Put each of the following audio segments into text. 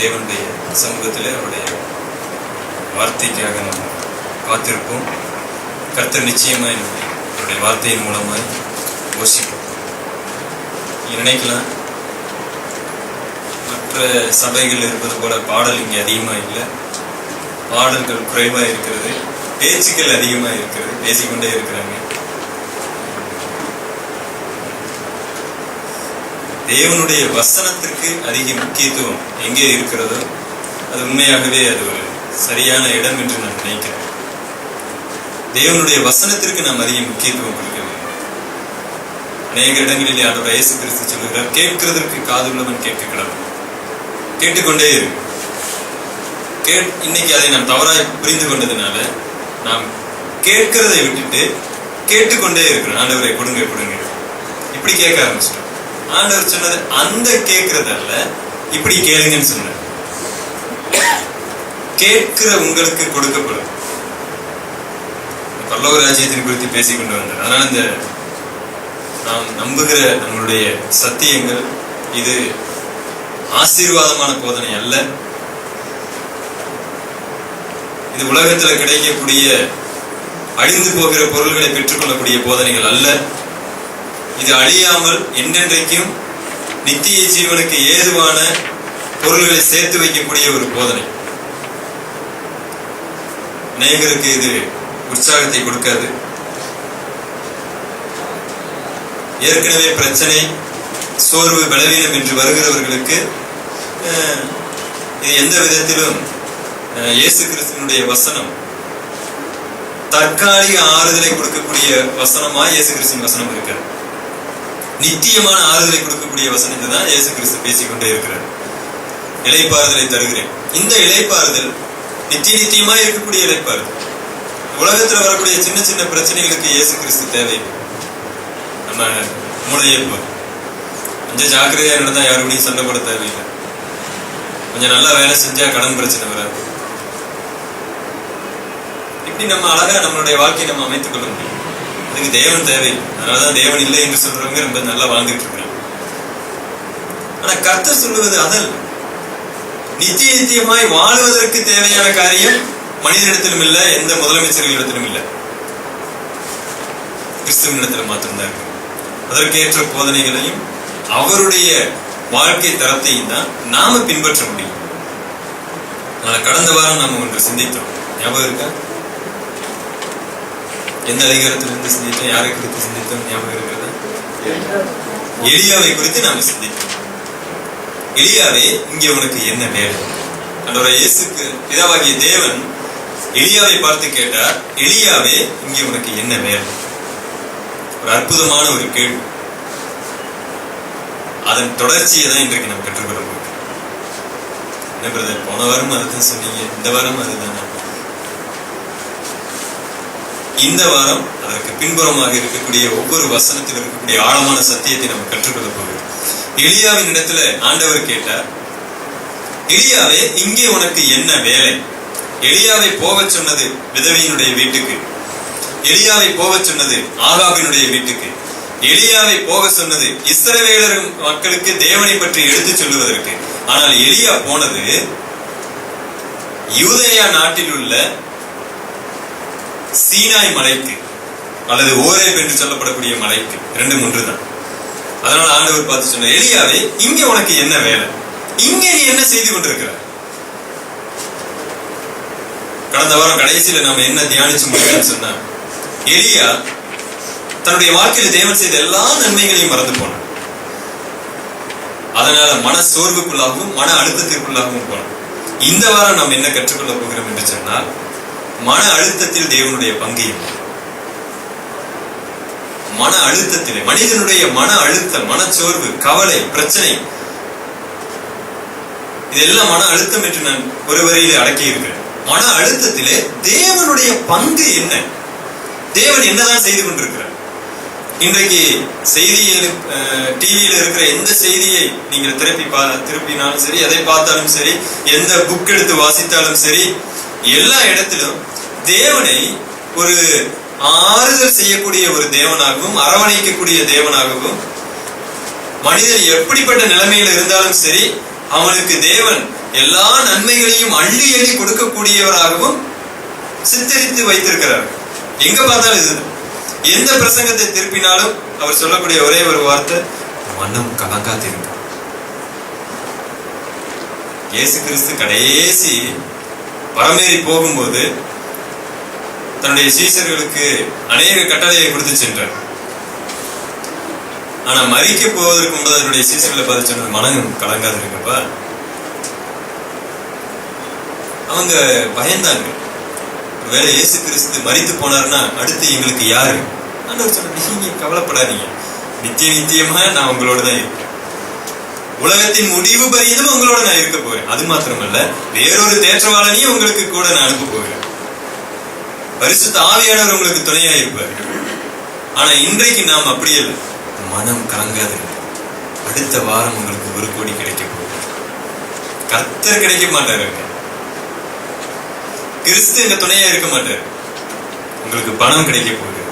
தேவனுடைய சமூகத்தில் அவருடைய வார்த்தைக்காக நம்ம காத்திருப்போம். கர்த்தர் நிச்சயமாய் அவருடைய வார்த்தையின் மூலமாய் யோசிப்போம். நினைக்கலாம் மற்ற சபைகள் இருப்பது போல பாடல் இங்கே அதிகமாக இல்லை, பாடல்கள் குறைவாக இருக்கிறது, பேச்சுக்கள் அதிகமாக இருக்கிறது, பேசிக்கொண்டே இருக்கிறாங்க. தேவனுடைய வசனத்திற்கு அதிக முக்கியத்துவம் எங்கே இருக்கிறதோ அது உண்மையாகவே அது ஒரு சரியான இடம் என்று நான் நினைக்கிறேன். தேவனுடைய வசனத்திற்கு நாம் அதிக முக்கியத்துவம் கொடுக்க வேண்டும். அநேக இடங்களிலே ஆண்டவர் இயேசு கிறிஸ்து சொல்லுகிறார், கேட்கிறதற்கு காதுள்ளவன் கேட்க கடவுள். கேட்டுக்கொண்டே இருக்கு. இன்னைக்கு அதை நாம் தவறாய் புரிந்து கொண்டதுனால நாம் கேட்கிறதை விட்டுட்டு கேட்டுக்கொண்டே இருக்கிறோம். ஆண்டவரை கொடுங்க கொடுங்க இப்படி கேட்க ஆரம்பிச்சிட்டோம். ஆண்டவர் சொன்னது அந்த கேட்கறதல்ல, இப்படி கேளுங்கன்னு சொன்னார். கேட்கிற உங்களுக்கு கொடுக்கப்படும். பரலோக ராஜ்யத்தின் குறித்து பேசிக்கொண்டு வந்தார். அதனால இந்த நாம் நம்புகிற நம்மளுடைய சத்தியங்கள் இது ஆசீர்வாதமான போதனை அல்ல. இது உலகத்தில் கிடைக்கக்கூடிய அழிந்து போகிற பொருள்களை பெற்றுக்கொள்ளக்கூடிய போதனைகள் அல்ல. இது அழியாமல் என்றென்றைக்கும் நித்திய ஜீவனுக்கு ஏதுவான பொருள்களை சேர்த்து வைக்கக்கூடிய ஒரு போதனை. அநேகருக்கு இது உற்சாகத்தை கொடுக்காது. ஏற்கனவே பிரச்சனை, சோர்வு, பலவீனம் என்று வருகிறவர்களுக்கு இது எந்த விதத்திலும் இயேசு கிறிஸ்துவினுடைய வசனம் தற்காலிக ஆறுதலை கொடுக்கக்கூடிய வசனமா இயேசு கிறிஸ்துவின் வசனம் இருக்கிறது. நித்தியமான ஆறுதலை கொடுக்கக்கூடிய வசனத்தை தான் இயேசு கிறிஸ்து பேசிக்கொண்டே இருக்கிறார். இளைப்பாறுதலை தருகிறேன். இந்த இளைப்பாறுதல் நித்தியமா இருக்கக்கூடிய இளைப்பாறுதல். உலகத்துல வரக்கூடிய சின்ன சின்ன பிரச்சனைகளுக்கு இயேசு கிறிஸ்து தேவை. நம்ம மூளையே போதும். கொஞ்சம் ஜாக்கிரதையா நடந்தா யாருக்கூடையும் சண்டை போட தேவையில்லை. கொஞ்சம் நல்லா வேலை செஞ்சா கடன் பிரச்சனை வராது. இப்படி நம்ம அழகா நம்மளுடைய வாழ்க்கையை நம்ம அமைத்துக் கொள்ள முடியும். அதுக்கு தேவன் தேவை. அதனாலதான் தேவன் இல்லை என்று சொல்றவங்க ரொம்ப நல்லா வாழ்ந்துட்டு இருக்கிறாங்க. ஆனா கர்த்தர் சொல்லுவது அதல். நித்திய நித்தியமாய் வாழுவதற்கு தேவையான காரியம் மனிதனிடத்திலும் இல்லை, எந்த முதலமைச்சர்களிடத்திலும் இல்லை, கிறிஸ்துவனிடத்தில் மாத்திரம்தான் இருக்கு. அதற்கேற்ற போதனைகளையும் அவருடைய வாழ்க்கை தரத்தையும் தான் நாம பின்பற்ற முடியும். கடந்த வாரம் நாம ஒன்று சிந்தித்தோம், ஞாபகம் இருக்கா? எந்த அதிகாரத்திலிருந்து சிந்தித்தோம்? யாரை குறித்து சிந்தித்தோம்? ஞாபகம் இருக்கிறது? எலியாவை குறித்து நாம சிந்தித்தோம். எலியாவே, இங்கே உனக்கு என்ன வேலை? ஆண்டவர் இயேசுக்கு பிதாவாகிய தேவன் எலியாவை பார்த்து கேட்டார், எலியாவே, இங்கே உனக்கு என்ன வேலை? ஒரு அற்புதமான ஒரு கேள்வி. அதன் தொடர்ச்சியை தான் இன்றைக்கு நம்ம கற்றுக்கொள்ள போகிறோம். என்ன பிரதர், போன வாரம் அதுதான் சொன்னீங்க, இந்த வாரம் அதுதான். இந்த வாரம் அதற்கு பின்புறமாக இருக்கக்கூடிய ஒவ்வொரு வசனத்தில் இருக்கக்கூடிய ஆழமான சத்தியத்தை நம்ம கற்றுக்கொள்ள போகிறோம். எலியாவின் இடத்துல ஆண்டவர் கேட்டார், எலியாவே, இங்கே உனக்கு என்ன வேலை? எலியாவை போக சொன்னது விதவையினுடைய வீட்டுக்கு, எலியாவை போக சொன்னது ஆகாபினுடைய வீட்டுக்கு, எலியாவை போக சொன்னது இஸ்ரவேலர் மக்களுக்கு தேவனை பற்றி எடுத்து சொல்லுவதற்கு. ஆனால் எலியா போனது யூதேயா நாட்டில் உள்ள சீனாய் மலைக்கு அல்லது ஓரேப் என்று சொல்லப்படக்கூடிய மலைக்கு. 2-3 தான். அதனால ஆண்டவர் பார்த்து சொன்ன, எலியாவே, இங்க உனக்கு என்ன வேலை? இங்க நீ என்ன செய்து கொண்டிருக்கிறார்? கடந்த வாரம் கடைசியில நாம என்ன தியானிச்சு முடியும்னு சொன்னா, எலியா தன்னுடைய வாழ்க்கையில தேவன் செய்த எல்லா நன்மைகளையும் மறந்து போனான். அதனால மன சோர்வுக்குள்ளாகவும் மன அழுத்தத்திற்குள்ளாகவும் போனான். இந்த வாரம் நாம் என்ன கற்றுக்கொள்ள போகிறோம் என்று சொன்னால், மன அழுத்தத்தில் தேவனுடைய பங்கு. மன அழுத்தத்திலே மனிதனுடைய மன அழுத்தம், மனச்சோர்வு, கவலை, பிரச்சனை, இதெல்லாம் மன அழுத்தம் என்று நான் ஒரு வரியிலே அடக்கி இருக்கிறேன். மன அழுத்தத்திலே தேவனுடைய பங்கு என்ன? தேவன் என்னதான் செய்து கொண்டிருக்கிறார்? இன்றைக்கு செய்தியில் டிவியில இருக்கிற எந்த செய்தியை நீங்கள் திருப்பினாலும் சரி, எதை பார்த்தாலும் சரி, எந்த புக் எடுத்து வாசித்தாலும் சரி, எல்லா இடத்திலும் தேவனை ஒரு ஆறுதல் செய்யக்கூடிய ஒரு தேவனாகவும் அரவணைக்கக்கூடிய தேவனாகவும், மனிதன் எப்படிப்பட்ட நிலைமையில இருந்தாலும் சரி அவனுக்கு தேவன் எல்லா நன்மைகளையும் அள்ளி அள்ளி கொடுக்கக்கூடியவராகவும் சித்தரித்து வைத்திருக்கிறார். எங்க பார்த்தாலும் இது, எந்த பிரசங்கத்தை திருப்பினாலும் அவர் சொல்லக்கூடிய ஒரே ஒரு வார்த்தை, மனம் கலங்காதிருங்க. இயேசு கிறிஸ்து கடைசி பரமேறி போகும்போது தன்னுடைய சீஷர்களுக்கு அநேக கட்டளையை கொடுத்து சென்றார். ஆனா மரிக்க போவதற்கு முன்பது அவருடைய சீஷர்களை பார்த்து சொன்னது, மனம் கலங்காதிருங்கப்பா. அவங்க பயந்தாங்க, ஒருவேளை இயேசு கிறிஸ்து மரித்து போனார்னா அடுத்து எங்களுக்கு யாரு? ஆண்டவர் சொன்ன, நீங்க கவலைப்படாதீங்க, நித்திய நித்தியமா நான் உங்களோட தான் இருக்கேன். உலகத்தின் முடிவு பரியதும் உங்களோட நான் இருக்க போறேன். அது மாத்திரமல்ல, வேறொரு தேற்றவாளனையும் உங்களுக்கு கூட நான் அனுப்ப போகிறேன். பரிசுத்த ஆவியானவர் உங்களுக்கு துணையா இருப்பார். ஆனா இன்றைக்கு நாம் அப்படி இல்லை. மனம் கலங்காது, அடுத்த வாரம் உங்களுக்கு 1 கோடி கிடைக்க போகுது. கர்த்தர் கிடைக்க மாட்டாரு, கிறிஸ்து எங்க துணையா இருக்க மாட்டாரு. உங்களுக்கு பணம் கிடைக்க போகுது,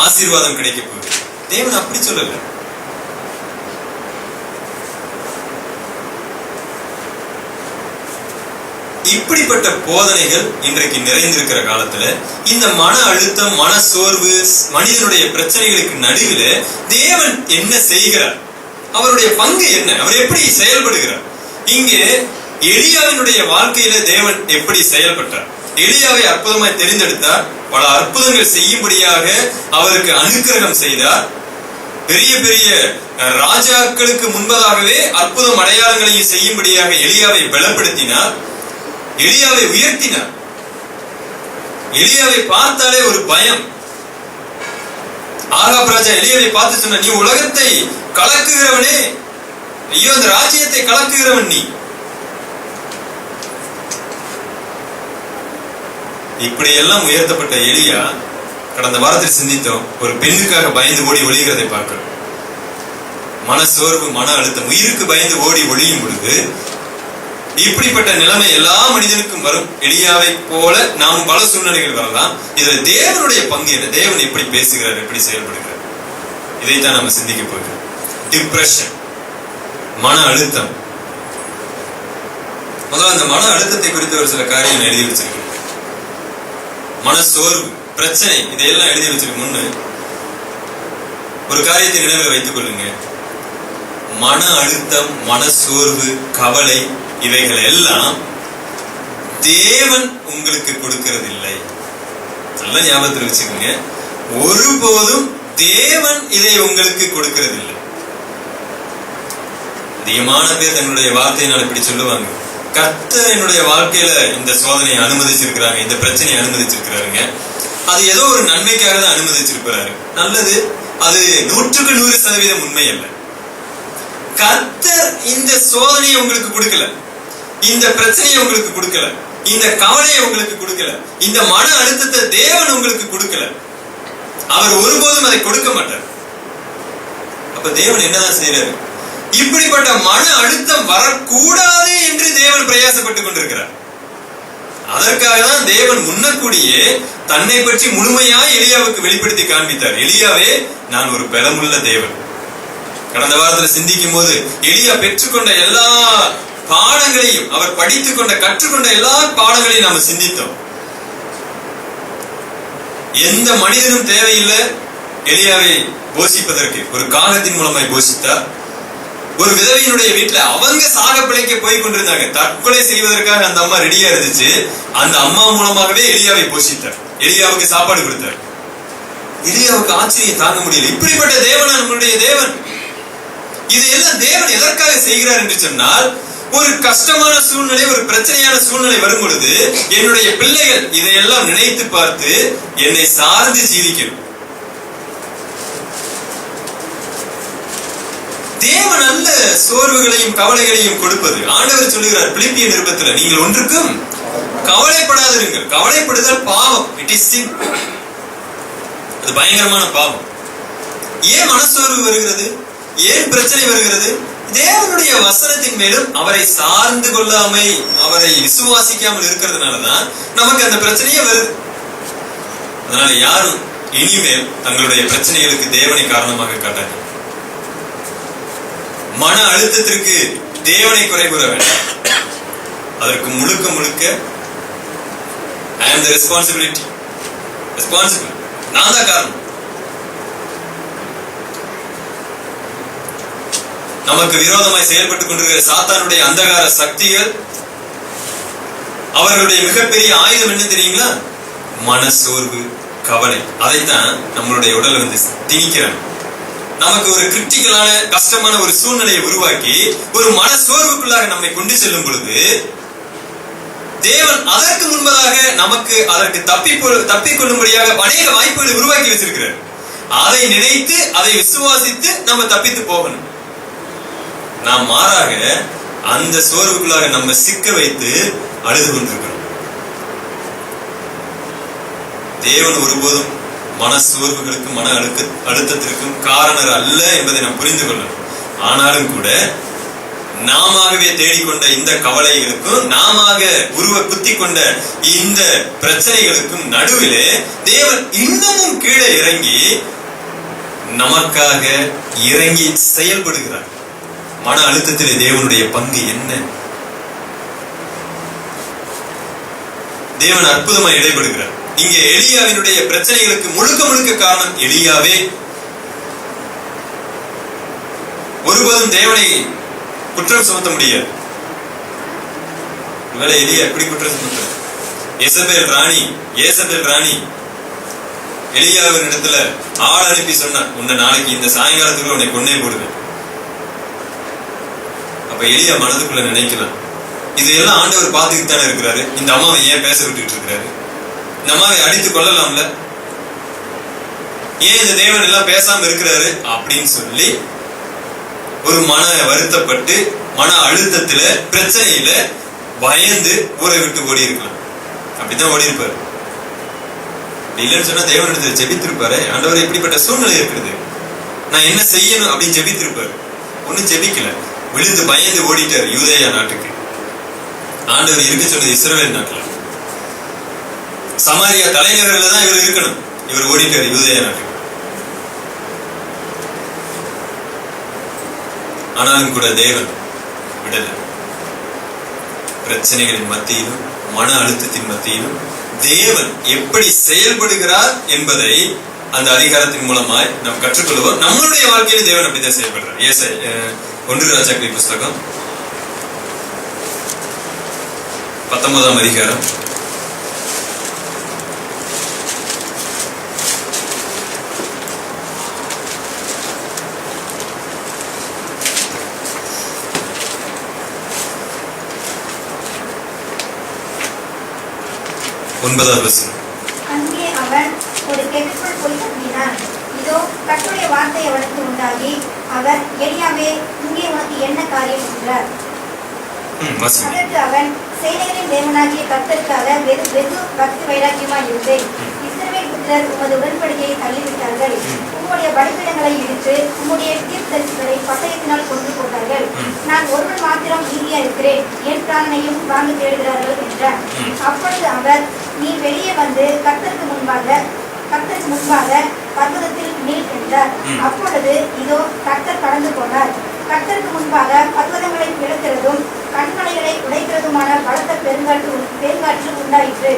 ஆசீர்வாதம் கிடைக்க போகுது. தேவன் அப்படி சொல்லல. இப்படிப்பட்ட போதனைகள் இன்றைக்கு நிறைந்திருக்கிற காலத்துல இந்த மன அழுத்தம், மன சோர்வு, மனிதனுடைய பிரச்சனைகளுக்கு நடுவில் தேவன் என்ன செய்கிறார், அவருடைய பங்கு என்ன, அவர் எப்படி செயல்படுகிறார்? இங்கே எலியாவினுடைய வாழ்க்கையில தேவன் எப்படி செயல்பட்டார்? எலியாவை அற்புதமாய் தெரிந்தெடுத்தார், பல அற்புதங்கள் செய்யும்படியாக அவருக்கு அனுக்கிரகம் செய்தார். பெரிய பெரிய ராஜாக்களுக்கு முன்பதாகவே அற்புதம் அடையாளங்களையும் செய்யும்படியாக எலியாவை பலப்படுத்தினார், எலியாவை உயர்த்தினார். எலியாவை பார்த்தாலே ஒரு பயம். ஆகாப் ராஜா எலியாவை பார்த்து சொன்ன, நீ உலகத்தை கலக்குகிறவனே, ஐயோ அந்த ராஜ்யத்தை கலக்குகிறவன் நீ. இப்படியெல்லாம் உயர்த்தப்பட்ட எலியா கடந்த வாரத்தில் சிந்தித்தோம், ஒரு பெண்ணுக்காக பயந்து ஓடி ஒளிகிறதை பார்க்கிறோம். மன சோர்வு, மன அழுத்தம், உயிருக்கு பயந்து ஓடி ஒளியும் பொழுது இப்படிப்பட்ட நிலைமை எல்லா மனிதனுக்கும் வரும். எலியாவை போல நாம் பல சூழ்நிலைகள் வரலாம். இதுல தேவனுடைய பங்கு என்ன? தேவன் எப்படி பேசுகிறார், எப்படி செயல்படுகிறார்? இதைத்தான் நம்ம சிந்திக்க போகிறோம். டிப்ரெஷன், மன அழுத்தம். முதல்ல அந்த மன அழுத்தத்தை குறித்து ஒரு சில காரியம் எழுதி வச்சிருக்கேன். மன சோர்வு, பிரச்சனை, இதையெல்லாம் எழுதி வச்சிருக்க முன்னு ஒரு காரியத்தை நினைவில் வைத்துக் கொள்ளுங்க. மன அழுத்தம், மன சோர்வு, கவலை, இவைகள் எல்லாம் தேவன் உங்களுக்கு கொடுக்கிறது இல்லை. நல்ல ஞாபகத்தில் வச்சுக்கோங்க. ஒருபோதும் தேவன் இதை உங்களுக்கு கொடுக்கிறது இல்லை. அதிகமான பேர் தன்னுடைய வார்த்தையினால் இப்படி சொல்லுவாங்க, கர்த்தர் என்னுடைய வாழ்க்கையில இந்த சோதனையை அனுமதிச்சிருக்கிறாங்க, இந்த பிரச்சனையை அனுமதிச்சிருக்கிறாருங்க, அது ஏதோ ஒரு நன்மைக்காக தான் அனுமதிச்சிருக்கிறாரு. நல்லது, அது 100% உண்மை அல்ல. கர்த்தர் இந்த சோதனையை உங்களுக்கு கொடுக்கல, இந்த பிரச்சனையை உங்களுக்கு கொடுக்கல, இந்த கவலையை உங்களுக்கு கொடுக்கல, இந்த மன அழுத்தத்தை தேவன் உங்களுக்கு கொடுக்கல. அவர் ஒருபோதும் அதை கொடுக்க மாட்டார். அப்ப தேவன் என்னதான் செய்யறாரு? இப்படிப்பட்ட மன அழுத்தம் வரக்கூடாது என்று தேவன் பிரயாசப்பட்டுக் கொண்டிருக்கிறார். அதற்காக தான் தேவன் முன்னக்கூடியே தன்னை பற்றி முழுமையாய் எலியாவுக்கு வெளிப்படுத்தி காண்பித்தார். எலியாவே, நான் ஒரு பலமுள்ள தேவன். கடந்த வாரத்தில் சிந்திக்கும் போது எலியா பெற்றுக்கொண்ட எல்லா பாடங்களையும், அவர் படித்துக் கொண்ட கற்றுக்கொண்ட எல்லா பாடங்களையும் நாம சிந்தித்தோம். எந்த மனிதனும் தேவையில்லை எலியாவை போஷிப்பதற்கு. ஒரு காகத்தின் மூலமாய் போஷித்தார். ஒரு விதவையினுடைய வீட்டுல அவங்க சாக பிழைக்க போய் கொண்டிருந்தாங்க, தற்கொலை செய்வதற்காக அந்த அம்மா ரெடியா இருந்துச்சு. அந்த அம்மா மூலமாகவே எலியாவை போஷித்தார், எலியாவுக்கு சாப்பாடு கொடுத்தார். எலியாவுக்கு ஆச்சரியம் தாங்க முடியல. இப்படிப்பட்ட தேவனா நம்மளுடைய தேவன்? இதையெல்லாம் தேவன் எதற்காக செய்கிறார் என்று சொன்னால், ஒரு கஷ்டமான சூழ்நிலை, ஒரு பிரச்சனையான சூழ்நிலை வரும் பொழுது என்னுடைய பிள்ளைகள் இதையெல்லாம் நினைத்து பார்த்து என்னை சார்ந்து ஜீவிக்கணும். தேவன் அல்ல சோர்வுகளையும் கவலைகளையும் கொடுப்பது. ஆண்டவர் சொல்லுகிறார் பிலிப்பியர் நிருபத்தில், நீங்கள் ஒன்றுக்கும் கவலைப்படாதிருங்கள். கவலைப்படுதல் பாவம், இட் இஸ் சின். அது பயங்கரமான பாவம். ஏன் மனசோர்வு வருகிறது? ஏன் பிரச்சனை வருகிறது? தேவனுடைய வசனத்தின் மேலும் அவரை சார்ந்து கொள்ளாமை, அவரை விசுவாசிக்காமல் இருக்கிறதுனாலதான் நமக்கு அந்த பிரச்சனையே வருது. அதனால யாரும் இனிமேல் தங்களுடைய பிரச்சனைகளுக்கு தேவனை காரணமாக காட்டாங்க. மன அழுத்தத்திற்கு தேவனை குறை கூற வேண்டாம். அதற்கு முழுக்க முழுக்க I am the responsible. நான் தான் காரணம். நமக்கு விரோதமாய் செயல்பட்டுக் கொண்டிருக்கிற சாத்தானுடைய அந்தகார சக்திகள், அவர்களுடைய மிகப்பெரிய ஆயுதம் என்ன தெரியுங்களா? மனசோர்வு, கவலை. அதைத்தான் நம்மளுடைய உடல் வந்து திணிக்கிறாங்க. நமக்கு ஒரு கிரிட்டிக்கலான கஷ்டமான ஒரு சூழ்நிலையை உருவாக்கி ஒரு மனசோர்வுக்குள்ளாக நம்மை கொண்டு செல்லும் பொழுது, தேவன் அதற்கு முன்பதாக நமக்கு அதற்கு தப்பிக்கொள்ளும்படியாக அநேக வாய்ப்புகளை உருவாக்கி வச்சிருக்கிறார். அதை நினைத்து அதை விசுவாசித்து நம்ம தப்பித்து போகணும். நாம் மாறாக அந்த சோர்வுக்குள்ளாக நம்ம சிக்க வைத்து அழுது கொண்டிருக்கிறோம். தேவன் ஒருபோதும் மன சோர்வுகளுக்கும் மன அழுத்தத்திற்கும் காரணர் அல்ல என்பதை நாம் புரிந்து கொள்ளணும். ஆனாலும் கூட நாமவே தேடிக்கொண்ட இந்த கவலைகளுக்கும் நாம உருவ குத்தி கொண்ட இந்த பிரச்சனைகளுக்கும் நடுவிலே தேவன் இன்னமும் கீழே இறங்கி நமக்காக இறங்கி செயல்படுகிறார். மன அழுத்தத்திலே தேவனுடைய பங்கு என்ன? தேவன் அற்புதமாக இடைபடுகிறார். இங்கே எலியாவினுடைய பிரச்சனைகளுக்கு முழுக்க முழுக்க காரணம் எலியாவே. ஒருபோதும் தேவனை குற்றம் சுமத்த முடியாது. ஒருவேளை எலியா எப்படி குற்றம் சுமத்த? ஏசபேல் ராணி எலியாவின் இடத்துல ஆள் அனுப்பி சொன்னான், உன்னை நாளைக்கு இந்த சாயங்காலத்துக்குள்ள உன்னை கொன்னே போடுவேன். அப்ப எலியா மனதுக்குள்ள நினைக்கலாம், இதையெல்லாம் ஆண்டவர் பார்த்துக்கிட்டு தானே இருக்கிறாரு, இந்த அம்மாவை ஏன் பேச விட்டுட்டு இருக்கிறாரு? இந்த அம்மாவை அடித்து கொள்ளலாம்ல, ஏன் இந்த தேவன் எல்லாம் பேசாம இருக்கிறாரு அப்படின்னு சொல்லி ஒரு மன வருத்தப்பட்டு மன அழுத்தத்துல பிரச்சனையில பயந்து ஊரை விட்டு ஓடி இருக்கலாம். அப்படிதான் ஓடி இருப்பாரு. இல்லைன்னு சொன்னா தேவனிடத்துல ஜெபித்திருப்பாரு, ஆண்டவர் எப்படிப்பட்ட சூழ்நிலை இருக்குது, நான் என்ன செய்யணும் அப்படின்னு ஜெபித்திருப்பாரு. ஒன்னும் ஜெபிக்கல, விழுந்து பயந்து ஓடிட்டாரு யூதேயா நாட்டுக்கு. ஆண்டவர் இருக்க சொன்னது இஸ்ரவேல் நாட்டுல, சமாரியா தலைநகரில் தான் இவர் இருக்கணும். இவர் ஓடிட்டார் யூதேயா நாட்டுக்கு. ஆனாலும் கூட தேவன் விடல. பிரச்சனைகளின் மத்தியிலும் மன அழுத்தத்தின் மத்தியிலும் தேவன் எப்படி செயல்படுகிறார் என்பதை அந்த அதிகாரத்தின் மூலமாய் நாம் கற்றுக்கொள்வோம். நம்மளுடைய வாழ்க்கையில தேவன் அப்படித்தான் செயல்படுறார். 1 ராஜாக்களின் புஸ்தகம் 19ஆம் அதிகாரம் 9ஆம் வசனம். அங்கே அவன் ஒரு கெபிக்குள் போய் தங்கினான். இதோ கர்த்தருடைய வார்த்தை அவனுக்கு உண்டாகி, அவர் எலியாவே, இங்கே உனக்கு என்ன காரியம் என்றார். அதற்கு அவன், சேனைகளின் தேவனாகிய கர்த்தருக்காக வெகு பக்தி வைராக்கியமாய் இருந்தேன். இஸ்ரவேல் புத்திரர் உமது உடன்படிக்கையை தள்ளிவிட்டார்கள். உம்முடைய பலிபீடங்களை இடித்து உம்முடைய தீர்க்கதரிசிகளை பட்டயத்தினால் கொன்று போட்டார்கள். நான் ஒருவன் மாத்திரம் மீதியா இருக்கிறேன், என் பிராணனையும் வாங்க தேடுகிறார்கள் என்றார். அப்பொழுது அவர், நீ வெளியே வந்து கர்த்தருக்கு முன்பாக பர்வதத்தில் நீர் என்றார். அப்பொழுது இதோ கர்த்தர் கடந்து போனார். கர்த்தருக்கு முன்பாக பர்வதங்களை பிளக்கிறதும் கண்மலைகளை உடைக்கிறதுமான பலத்த பெருங்காற்று உண்டாயிற்று.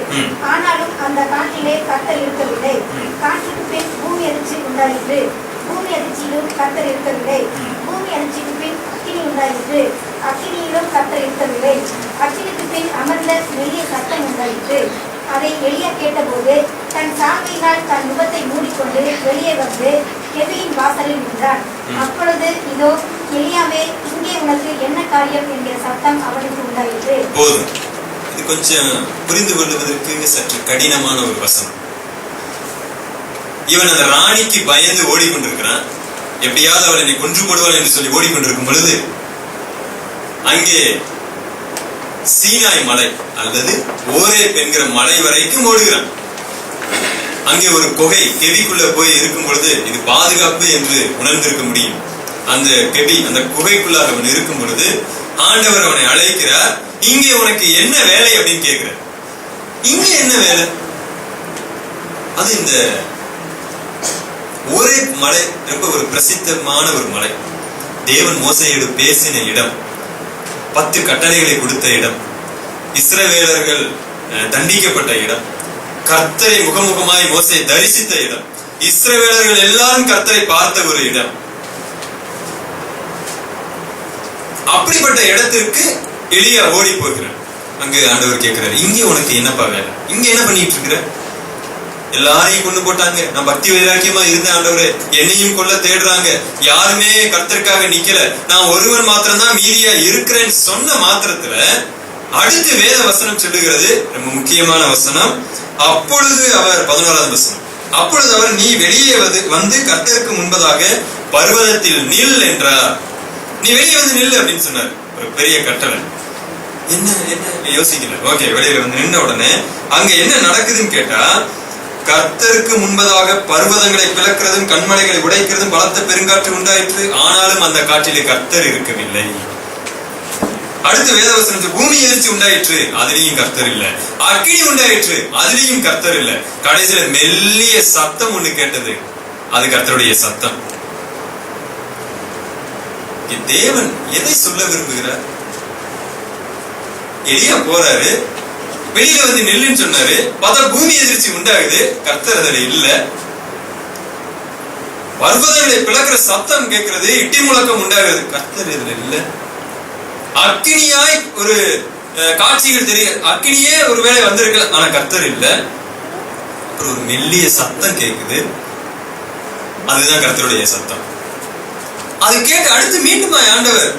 ஆனாலும் அந்த காற்றிலே கர்த்தர் இருக்கவில்லை. காற்றுக்கு பின் பூமி அதிர்ச்சி உண்டாயிற்று. பூமி அதிர்ச்சியிலும் கர்த்தர் இருக்கவில்லை. பூமி அதிர்ச்சிக்கு பின் அக்கினி உண்டாயிற்று. அக்கினியிலும் கர்த்தர் இருக்கவில்லை. அக்கினிக்கு பின் அமர்ந்த மெல்லிய சத்தம் உண்டாயிற்று. அதை எலியா கேட்டபோது தன் சால்வையினால் தன் முகத்தை மூடிக்கொண்டு வெளியே வந்து கெபியின் வாசலில் நின்றான். அப்பொழுது இதோ எலியாவே, இங்கே உனக்கு என்ன காரியம் என்கிற சத்தம் அவனுக்கு உண்டாயிற்று. போதும். இது கொஞ்சம் புரிந்து கொள்வதற்கு சற்று கடினமான ஒரு வசனம். இவன் அந்த ராணிக்கு பயந்து ஓடிக்கொண்டிருக்கிறான். எப்படியாவது அவள் என்னை கொன்று போடுவாள் என்று சொல்லி ஓடிக்கொண்டிருக்கும் பொழுது அங்கே சீனாய் மலை அல்லது ஓரேப் என்கிற மலை வரைக்கும் ஓடுகிறான். அங்கே ஒரு குகை கெபிக்குள்ள போய் இருக்கும் பொழுது இது பாதுகாப்பு என்று உணர்ந்திருக்க முடியும். அந்த கெபி, அந்த குகைக்குள்ளாக அவன் இருக்கும் பொழுது ஆண்டவர் அவனை அழைக்கிறார். இங்கே உனக்கு என்ன வேலை அப்படின்னு கேட்கிறார். இங்க என்ன வேலை? அது இந்த ஓரேப் மலை ரொம்ப ஒரு பிரசித்தமான ஒரு மலை. தேவன் மோசேயோடு பேசின இடம். 10 கட்டளைகளை கொடுத்த இடம், இஸ்ரவேலர்கள் தண்டிக்கப்பட்ட இடம், கர்த்தரை முகமுகமாய் மோசே தரிசித்த இடம், இஸ்ரவேலர்கள் எல்லாரும் கர்த்தரை பார்த்த ஒரு இடம். அப்படிப்பட்ட இடத்திற்கு எலியா ஓடி போகிறார். அங்க ஆண்டவர் கேட்கிறார், இங்க உனக்கு என்னப்பா வேலை? இங்க என்ன பண்ணிட்டு இருக்கிற? எல்லாரையும் கொண்டு போட்டாங்க, நான் பக்தி வைராக்கியமா இருந்தேன் ஆண்டவரே, என்னையும் கொல்ல தேடுறாங்க, யாருமே கர்த்தருக்காக நிக்கல, நான் ஒருவன் மாத்திரம்தான் மீதியா இருக்கிறேன்னு சொன்ன மாத்திரத்துல அடுத்து வேத வசனம் சொல்லுகிறது, ரொம்ப முக்கியமான வசனம். அப்பொழுது அவர் 11வது வசனம், அப்பொழுது அவர் நீ வெளியே வந்து கர்த்தருக்கு முன்பதாக பர்வதத்தில் நில் என்றார். நீ வெளியே வந்து நில்லு அப்படின்னு சொன்னார். ஒரு பெரிய கட்டளை. என்ன என்ன யோசிக்கல. ஓகே, வெளியில வந்து நின்ன உடனே அங்க என்ன நடக்குதுன்னு கேட்டா, கர்த்தருக்கு முன்பதாக பர்வதங்களை பிளக்கிறதும் கண்மலைகளை உடைக்கிறதும் பலத்த பெருங்காற்று உண்டாயிற்று, ஆனாலும் அந்த காற்றிலே கர்த்தர் இருக்கவில்லை. அடுத்து வேதவசனம், பூமி எதிர்ச்சி உண்டாயிற்று, அதுலயும் கர்த்தர் இல்ல. அக்கினி உண்டாயிற்று, அதுலயும் கர்த்தர் இல்ல. கடைசியில மெல்லிய சத்தம் ஒண்ணு கேட்டது, அது கர்த்தருடைய சத்தம். தேவன் எதை சொல்ல விரும்புகிறார்? எலியா போறாரு, வெளியில வந்து நெல்லுன்னு சொன்னாரு, பார்த்தா பூமி எதிர்ச்சி உண்டாகுது, கர்த்தர் அதுல இல்ல. பர்வதங்களை பிளக்கிற சத்தம் கேட்கிறது, இட்டி முழக்கம் உண்டாகுது, கர்த்தர் இதுல இல்ல. அக்கினியாய் ஒரு காட்சிகள் தெரியுது, அக்கினியே ஒரு வேளை வந்திருக்கு, ஆனா கர்த்தர் இல்ல. அப்புறம் ஒரு மெல்லிய சத்தம் கேக்குது, அதுதான் கர்த்தருடைய சத்தம். அது கேட்டு அடுத்து மீண்டும் ஆண்டவர்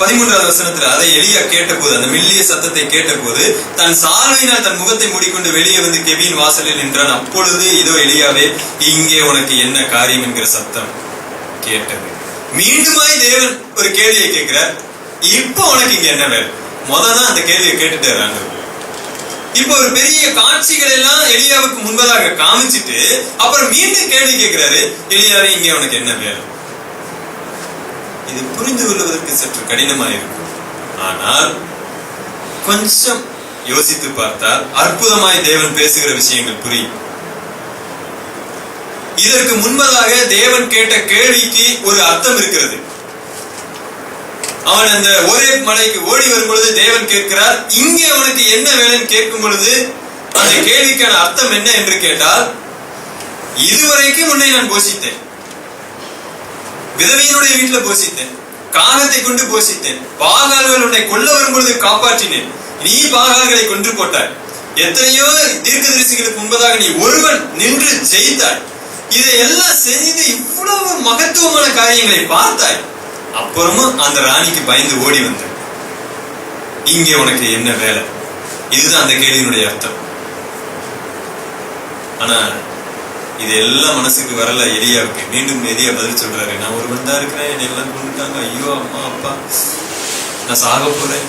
13வது வசனத்துல அதை எலியா கேட்ட போது, அந்த மெல்லிய சத்தத்தை கேட்ட போது தன் சால்வையினால் தன் முகத்தை மூடிக்கொண்டு வெளியே வந்து கெபியின் வாசலில் நின்றான். அப்பொழுது இதோ எலியாவே, இங்கே உனக்கு என்ன காரியம் என்கிற சத்தம் கேட்டது. மீண்டுமாய் தேவன் ஒரு கேள்வியை கேட்கிறார், இப்ப உனக்கு இங்க என்ன வேலை? முதல்தான் அந்த கேள்வியை கேட்டுட்டாரு ஆண்டவர். இப்ப ஒரு பெரிய காட்சிகள் எல்லாம் எலியாவுக்கு முன்பதாக காமிச்சிட்டு அப்புறம் மீண்டும் கேள்வி கேட்கிறாரு, எலியாவே இங்கே உனக்கு என்ன வேலை? இது புரிந்து கொள்வதற்கு சற்று கடினமாக இருக்கும். ஆனால் கொஞ்சம் யோசித்து பார்த்தால் அற்புதமாய் தேவன் பேசுகிற விஷயங்கள் புரியும். இதற்கு முன்பதாக தேவன் கேட்ட கேள்விக்கு ஒரு அர்த்தம் இருக்கிறது. அவன் அந்த ஒரே மலைக்கு ஓடி வரும் பொழுது தேவன் கேட்கிறார், இங்கே அவனுக்கு என்ன வேலைன்னு கேட்கும் பொழுது அந்த கேள்விக்கான அர்த்தம் என்ன என்று கேட்டால், இதுவரைக்கும் உன்னை நான் போஷித்தேன், விதவையினுடைய வீட்டுல போஷித்தேன், காகத்தை கொண்டு போஷித்தேன், பாகால்கள் உன்னை கொல்ல வரும்பொழுது காப்பாற்றினேன், நீ பாகால்களை கொன்று போட்டாய், எத்தனையோ தீர்க்கதரிசிகளுக்கு முன்பதாக நீ ஒருவன் நின்று ஜெயித்தாய், இதையெல்லாம் செய்து இவ்வளவு மகத்துவமான காரியங்களை பார்த்தாய், அப்புறமும் அந்த ராணிக்கு பயந்து ஓடி வந்த, இங்கே உனக்கு என்ன வேலை? இதுதான் அந்த கேள்வியினுடைய அர்த்தம். ஆனா இது எல்லாம் மனசுக்கு வரல எலியாவுக்கு. மீண்டும் எலியா பதில் சொல்றாரு, நான் ஒருவன் தான் இருக்கிறேன், என்னை எல்லாம் கொண்டுட்டாங்க, ஐயோ அம்மா அப்பா, நான் சாக போறேன்.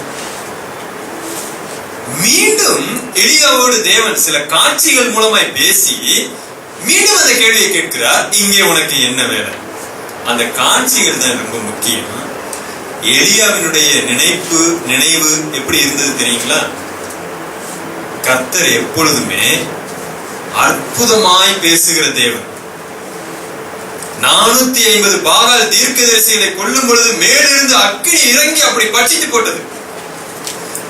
மீண்டும் எலியாவோடு தேவன் சில காட்சிகள் மூலமாய் பேசி மீண்டும் அந்த கேள்வியை கேட்கிறார், இங்கே உனக்கு என்ன வேலை? அந்த காட்சிகள் தான் ரொம்ப முக்கியம். எலியாவினுடைய நினைவு எப்படி இருந்தது தெரியுங்களா? கர்த்தர் எப்பொழுதுமே அற்புதமாய் பேசுகிற தேவன். 450 பாகால் தீர்க்கதரிசிகளை கொல்லும் பொழுது மேலிருந்து அக்கினி இறங்கி அப்படி பட்சித்து போட்டது.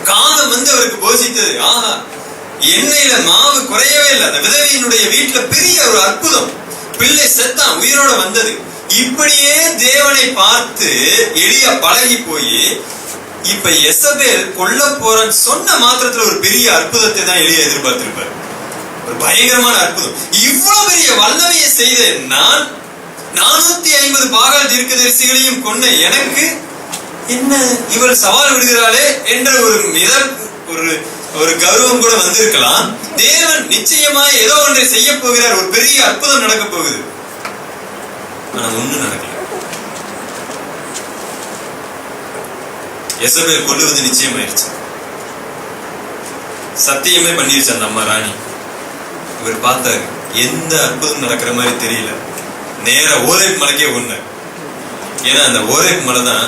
காலம் வந்து அவருக்கு போஷித்தது. ஆஹா, எண்ணெயில மாவு குறையவே இல்லை. அந்த விதவையினுடைய வீட்டுல பெரிய ஒரு அற்புதம், பிள்ளை செத்தான், உயிரோட வந்தது. இப்படியே தேவனை பார்த்து எலியா பழகி போய் இப்ப எசபேல் கொல்ல போறன்னு சொன்ன மாத்திரத்துல ஒரு பெரிய அற்புதத்தை தான் எலியா எதிர்பார்த்திருப்பார். ஒரு பயங்கரமான அற்புதம். இவ்வளவு பெரிய வல்லமையை செய்த நான் 450 பாகால் தீர்க்கதரிசிகளையும் கொன்ன எனக்கு என்ன இவள் சவால் விடுகிறாளே என்ற ஒரு கௌரவம் கூட வந்திருக்கலாம். தேவன் நிச்சயமாய் ஏதோ ஒன்றை செய்ய போகிறார், ஒரு பெரிய அற்புதம் நடக்க போகுது. ஆனா ஒண்ணும் நடக்கல. எசபேல் கொல்லுவது நிச்சயமாயிருச்சு, சத்தியமே பண்ணிருச்சு அந்த அம்மா ராணி. இவர் பார்த்தாரு, எந்த அற்புதம் நடக்கிற மாதிரி தெரியல. நேரா ஓரேப் மலைக்கே ஒண்ணு. ஏன்னா அந்த ஓரேப் மலை தான்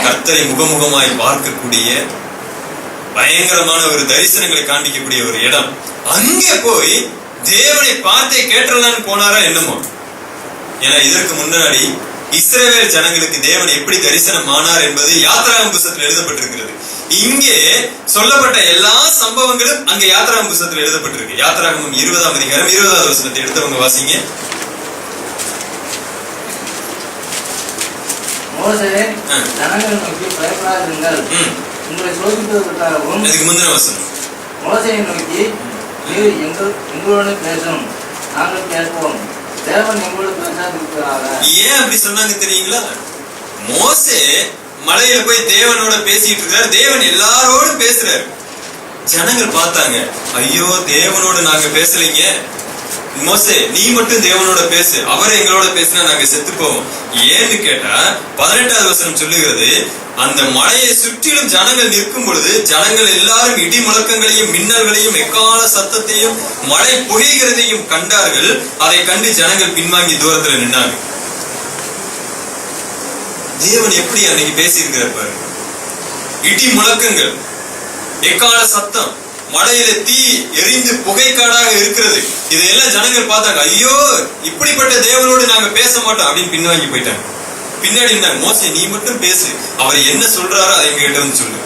கர்த்தரை முகமுகமாய் பார்க்கக்கூடிய பயங்கரமான ஒரு தரிசனங்களை காண்பிக்கக்கூடிய ஒரு இடம். அங்கே போய் தேவனை பார்த்தே கேட்டலான்னு போனாரா என்னமோ. ஏன்னா இதற்கு முன்னாடி இஸ்ரவேல் ஜனங்களுக்கு தேவன் எப்படி தரிசனமானார் என்பது யாத்திராகம புத்தகத்தில் எழுதப்பட்டிருக்கிறது. இங்கே சொல்லப்பட்ட எல்லா சம்பவங்களும் அங்கே யாத்திராகம புத்தகத்தில் எழுதப்பட்டிருக்கு. யாத்திராகமம் 20ஆம் அதிகாரம் 20வது வசனத்தை எடுத்தவங்க வாசிங்க. மோசே ஜனங்களை நோக்கி பயப்படாதிருங்கள், உங்களை சோதிப்பதற்காகவும். இதுக்கு முந்தின வசனம். மோசேயை நோக்கி நீர் எங்களுடன் பேசும், நாங்கள் கேட்போம், தேவன் எங்களோடு பேசாதிருக்கிறாங்க. ஏன் அப்படி சொன்னாங்க தெரியுங்களா? மோசே மலையில போய் தேவனோட பேசிட்டு இருக்காரு, தேவன் எல்லாரோடும் பேசுறாரு. ஜனங்கள் பார்த்தாங்க, ஐயோ தேவனோட நாங்க பேசலைங்க, மோசே நீ மட்டும் தேவனோட பேசு, அவர் எங்களோட பேசினா நாங்க செத்து போவோம். ஏன்னு கேட்டா 18வது வசனம் சொல்லுகிறது, அந்த மலையை சுற்றிலும் ஜனங்கள் நிற்கும் பொழுது ஜனங்கள் எல்லாரும் இடி முழக்கங்களையும் மின்னல்களையும் எக்கால சத்தத்தையும் மழை பொழிகிறதையும் கண்டார்கள். அதை கண்டு ஜனங்கள் பின்வாங்கி தூரத்துல நின்னாங்க. தேவன் எப்படி அன்னைக்கு பேசி இருக்கிறார் பாருங்க. இடி முழக்கங்கள், எக்கால சத்தம், மலையில தீ எரிந்து புகைக்காடாக இருக்கிறது. இதையெல்லாம் ஜனங்கள் பார்த்தாங்க, ஐயோ இப்படிப்பட்ட தேவனோடு நாங்க பேச மாட்டோம் அப்படின்னு பின்வாங்கி போயிட்டாங்க. பின்னாடி இருந்தாங்க, மோசே நீ மட்டும் பேசு, அவர் என்ன சொல்றாரோ அதை எங்க வந்து சொல்லு.